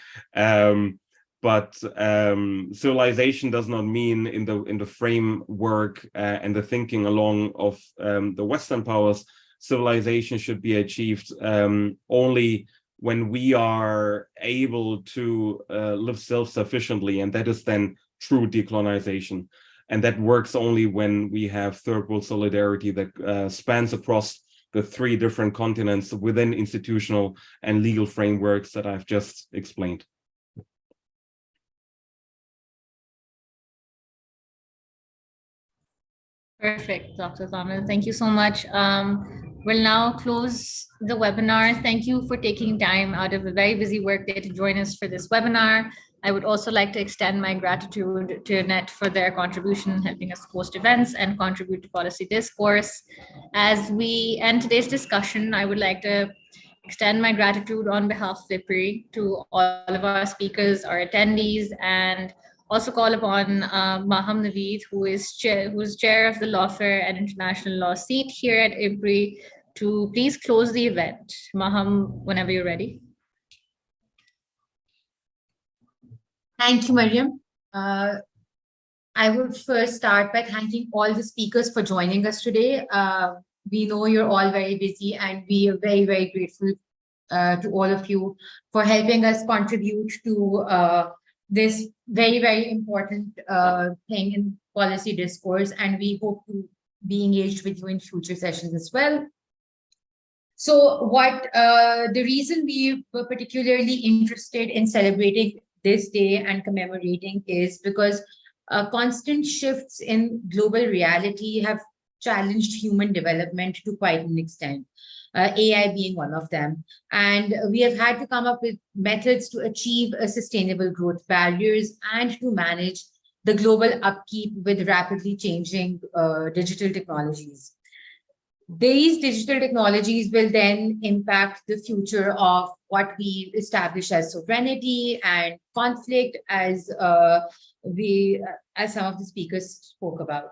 But civilization does not mean in the framework and the thinking along of the Western powers. Civilization should be achieved only when we are able to live self-sufficiently, and that is then true decolonization. And that works only when we have third world solidarity that spans across the three different continents within institutional and legal frameworks that I've just explained. Perfect, Dr. Tamil. Thank you so much. We'll now close the webinar. Thank you for taking time out of a very busy workday to join us for this webinar. I would also like to extend my gratitude to NET for their contribution in helping us host events and contribute to policy discourse. As we end today's discussion, I would like to extend my gratitude on behalf of IPRI to all of our speakers, our attendees, and also call upon Maham Naveed, who is chair of the Lawfare and International Law seat here at IPRI, to please close the event. Maham, whenever you're ready. Thank you, Mariam. I would first start by thanking all the speakers for joining us today. We know you're all very busy, and we are very, very grateful to all of you for helping us contribute to this very, very important thing in policy discourse, and we hope to be engaged with you in future sessions as well. So the reason we were particularly interested in celebrating this day and commemorating is because constant shifts in global reality have challenged human development to quite an extent, AI being one of them. And we have had to come up with methods to achieve sustainable growth barriers and to manage the global upkeep with rapidly changing digital technologies. These digital technologies will then impact the future of what we establish as sovereignty and conflict, as as some of the speakers spoke about.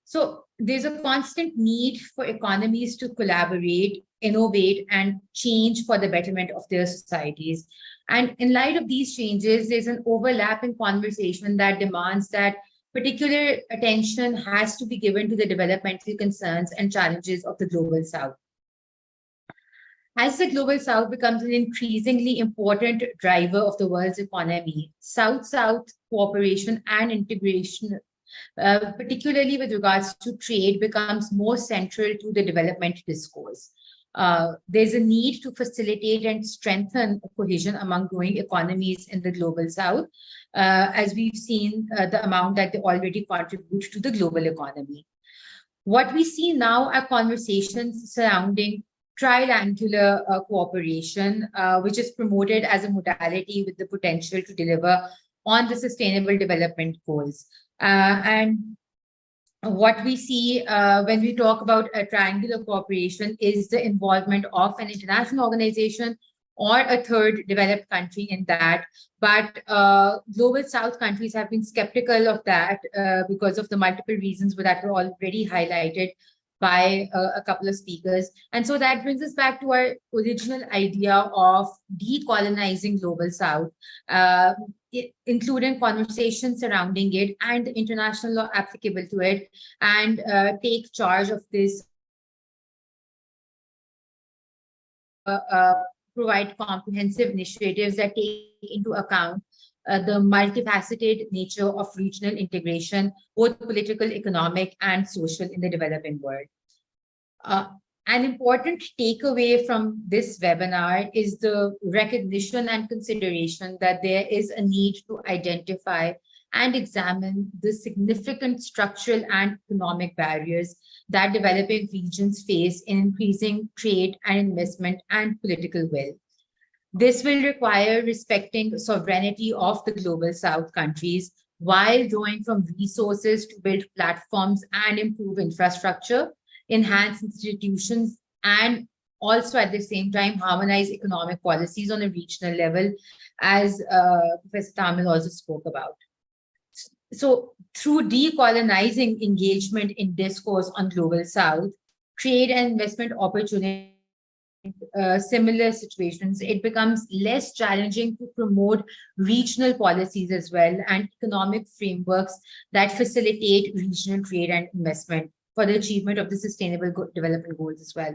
So there's a constant need for economies to collaborate, innovate, and change for the betterment of their societies. And in light of these changes, there's an overlapping conversation that demands that particular attention has to be given to the developmental concerns and challenges of the Global South. As the Global South becomes an increasingly important driver of the world's economy, South-South cooperation and integration, particularly with regards to trade, becomes more central to the development discourse. There's a need to facilitate and strengthen cohesion among growing economies in the Global South, as we've seen the amount that they already contribute to the global economy. What we see now are conversations surrounding triangular cooperation, which is promoted as a modality with the potential to deliver on the Sustainable Development Goals. And what we see when we talk about a triangular cooperation is the involvement of an international organization or a third developed country in that. But Global South countries have been skeptical of that because of the multiple reasons that were already highlighted by a couple of speakers. And so that brings us back to our original idea of decolonizing Global South, including conversations surrounding it and the international law applicable to it, and take charge of this, provide comprehensive initiatives that take into account the multifaceted nature of regional integration, both political, economic, and social in the developing world. An important takeaway from this webinar is the recognition and consideration that there is a need to identify and examine the significant structural and economic barriers that developing regions face in increasing trade and investment and political will. This will require respecting sovereignty of the Global South countries while drawing from resources to build platforms and improve infrastructure, enhance institutions, and also at the same time harmonize economic policies on a regional level, as Professor Tamil also spoke about. So through decolonizing engagement in discourse on Global South, trade and investment opportunities, similar situations, it becomes less challenging to promote regional policies as well and economic frameworks that facilitate regional trade and investment for the achievement of the Sustainable Development Goals as well.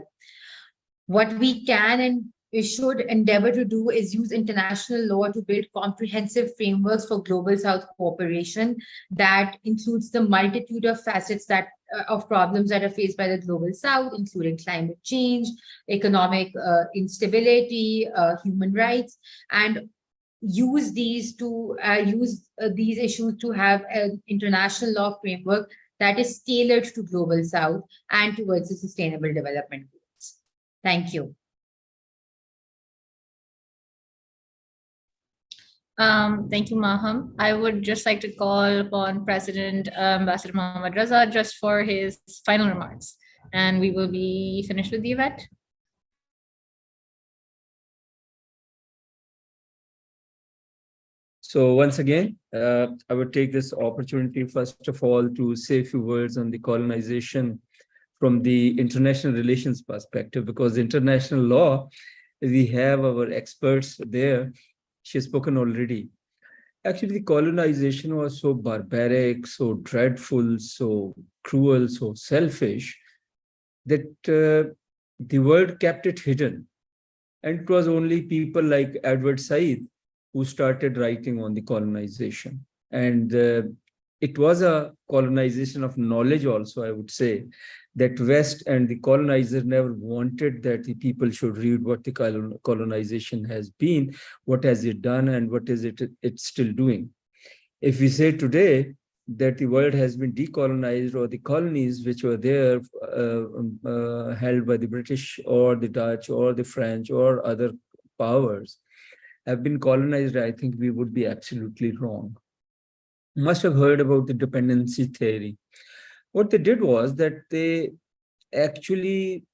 What we can and we should endeavor to do is use international law to build comprehensive frameworks for Global South cooperation that includes the multitude of facets that of problems that are faced by the Global South, including climate change, economic instability, human rights, and use these to these issues to have an international law framework that is tailored to Global South and towards the Sustainable Development Goals. Thank you. Thank you, Maham. I would just like to call upon President Ambassador Mohammad Raza just for his final remarks, and we will be finished with the event. So once again, I would take this opportunity, first of all, to say a few words on the colonization from the international relations perspective, because international law, we have our experts there. She's spoken already. Actually, the colonization was so barbaric, so dreadful, so cruel, so selfish, that the world kept it hidden. And it was only people like Edward Said who started writing on the colonization. And it was a colonization of knowledge also, I would say, that West and the colonizer never wanted that the people should read what the colonization has been, what has it done, and what is it's still doing. If we say today that the world has been decolonized, or the colonies which were there held by the British or the Dutch or the French or other powers have been colonized, I think we would be absolutely wrong. You must have heard about the dependency theory. What they did was that they actually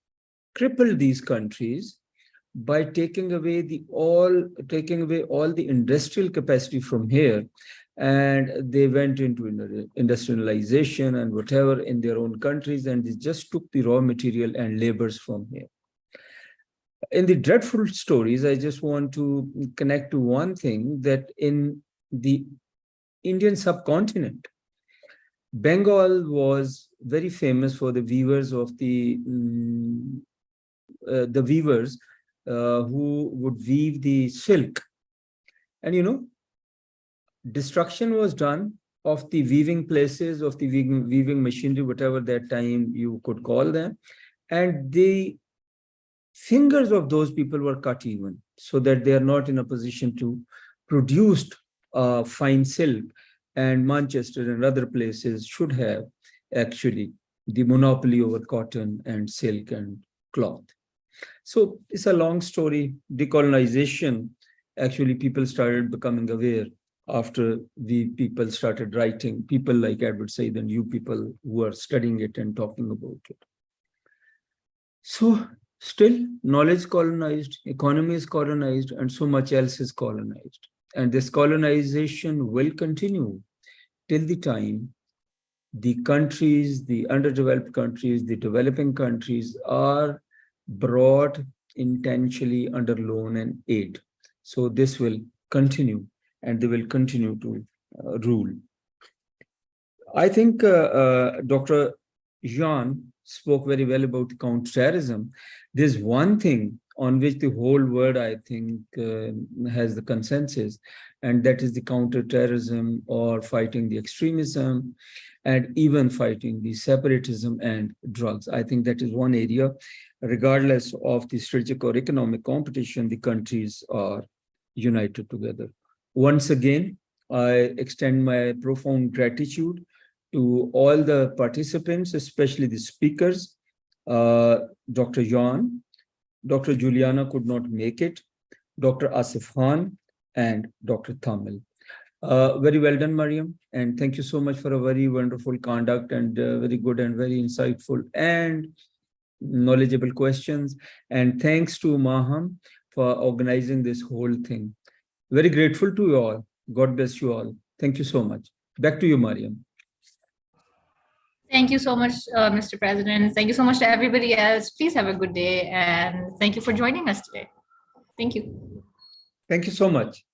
crippled these countries by taking away all the industrial capacity from here, and they went into industrialization and whatever in their own countries, and they just took the raw material and labors from here. In the dreadful stories, I just want to connect to one thing, that in the Indian subcontinent, Bengal was very famous for the weavers of the weavers who would weave the silk. And destruction was done of the weaving places, of the weaving machinery, whatever that time you could call them. And the fingers of those people were cut even, so that they are not in a position to produce fine silk. And Manchester and other places should have actually the monopoly over cotton and silk and cloth. So it's a long story. Decolonization, actually people started becoming aware after the people started writing, people like Edward Said and you people who are studying it and talking about it. So still knowledge colonized, economy is colonized, and so much else is colonized. And this colonization will continue till the time the countries, the underdeveloped countries, the developing countries are brought intentionally under loan and aid. So this will continue, and they will continue to rule. I think Dr. Jean spoke very about counterterrorism. There's one thing on which the whole world, I think, has the consensus, and that is the counterterrorism, or fighting the extremism, and even fighting the separatism and drugs. I think that is one area, regardless of the strategic or economic competition, the countries are united together. Once again, I extend my profound gratitude to all the participants, especially the speakers. Dr. John, Dr. Juliana could not make it, Dr. Asif Khan, and Dr. Thamil. Very well done, Mariam, and thank you so much for a very wonderful conduct, and very good and very insightful and knowledgeable questions. And thanks to Maham for organizing this whole thing. Very grateful to you all. God bless you all. Thank you so much. Back to you, Mariam. Thank you so much, Mr. President. Thank you so much to everybody else. Please have a good day, and thank you for joining us today. Thank you. Thank you so much.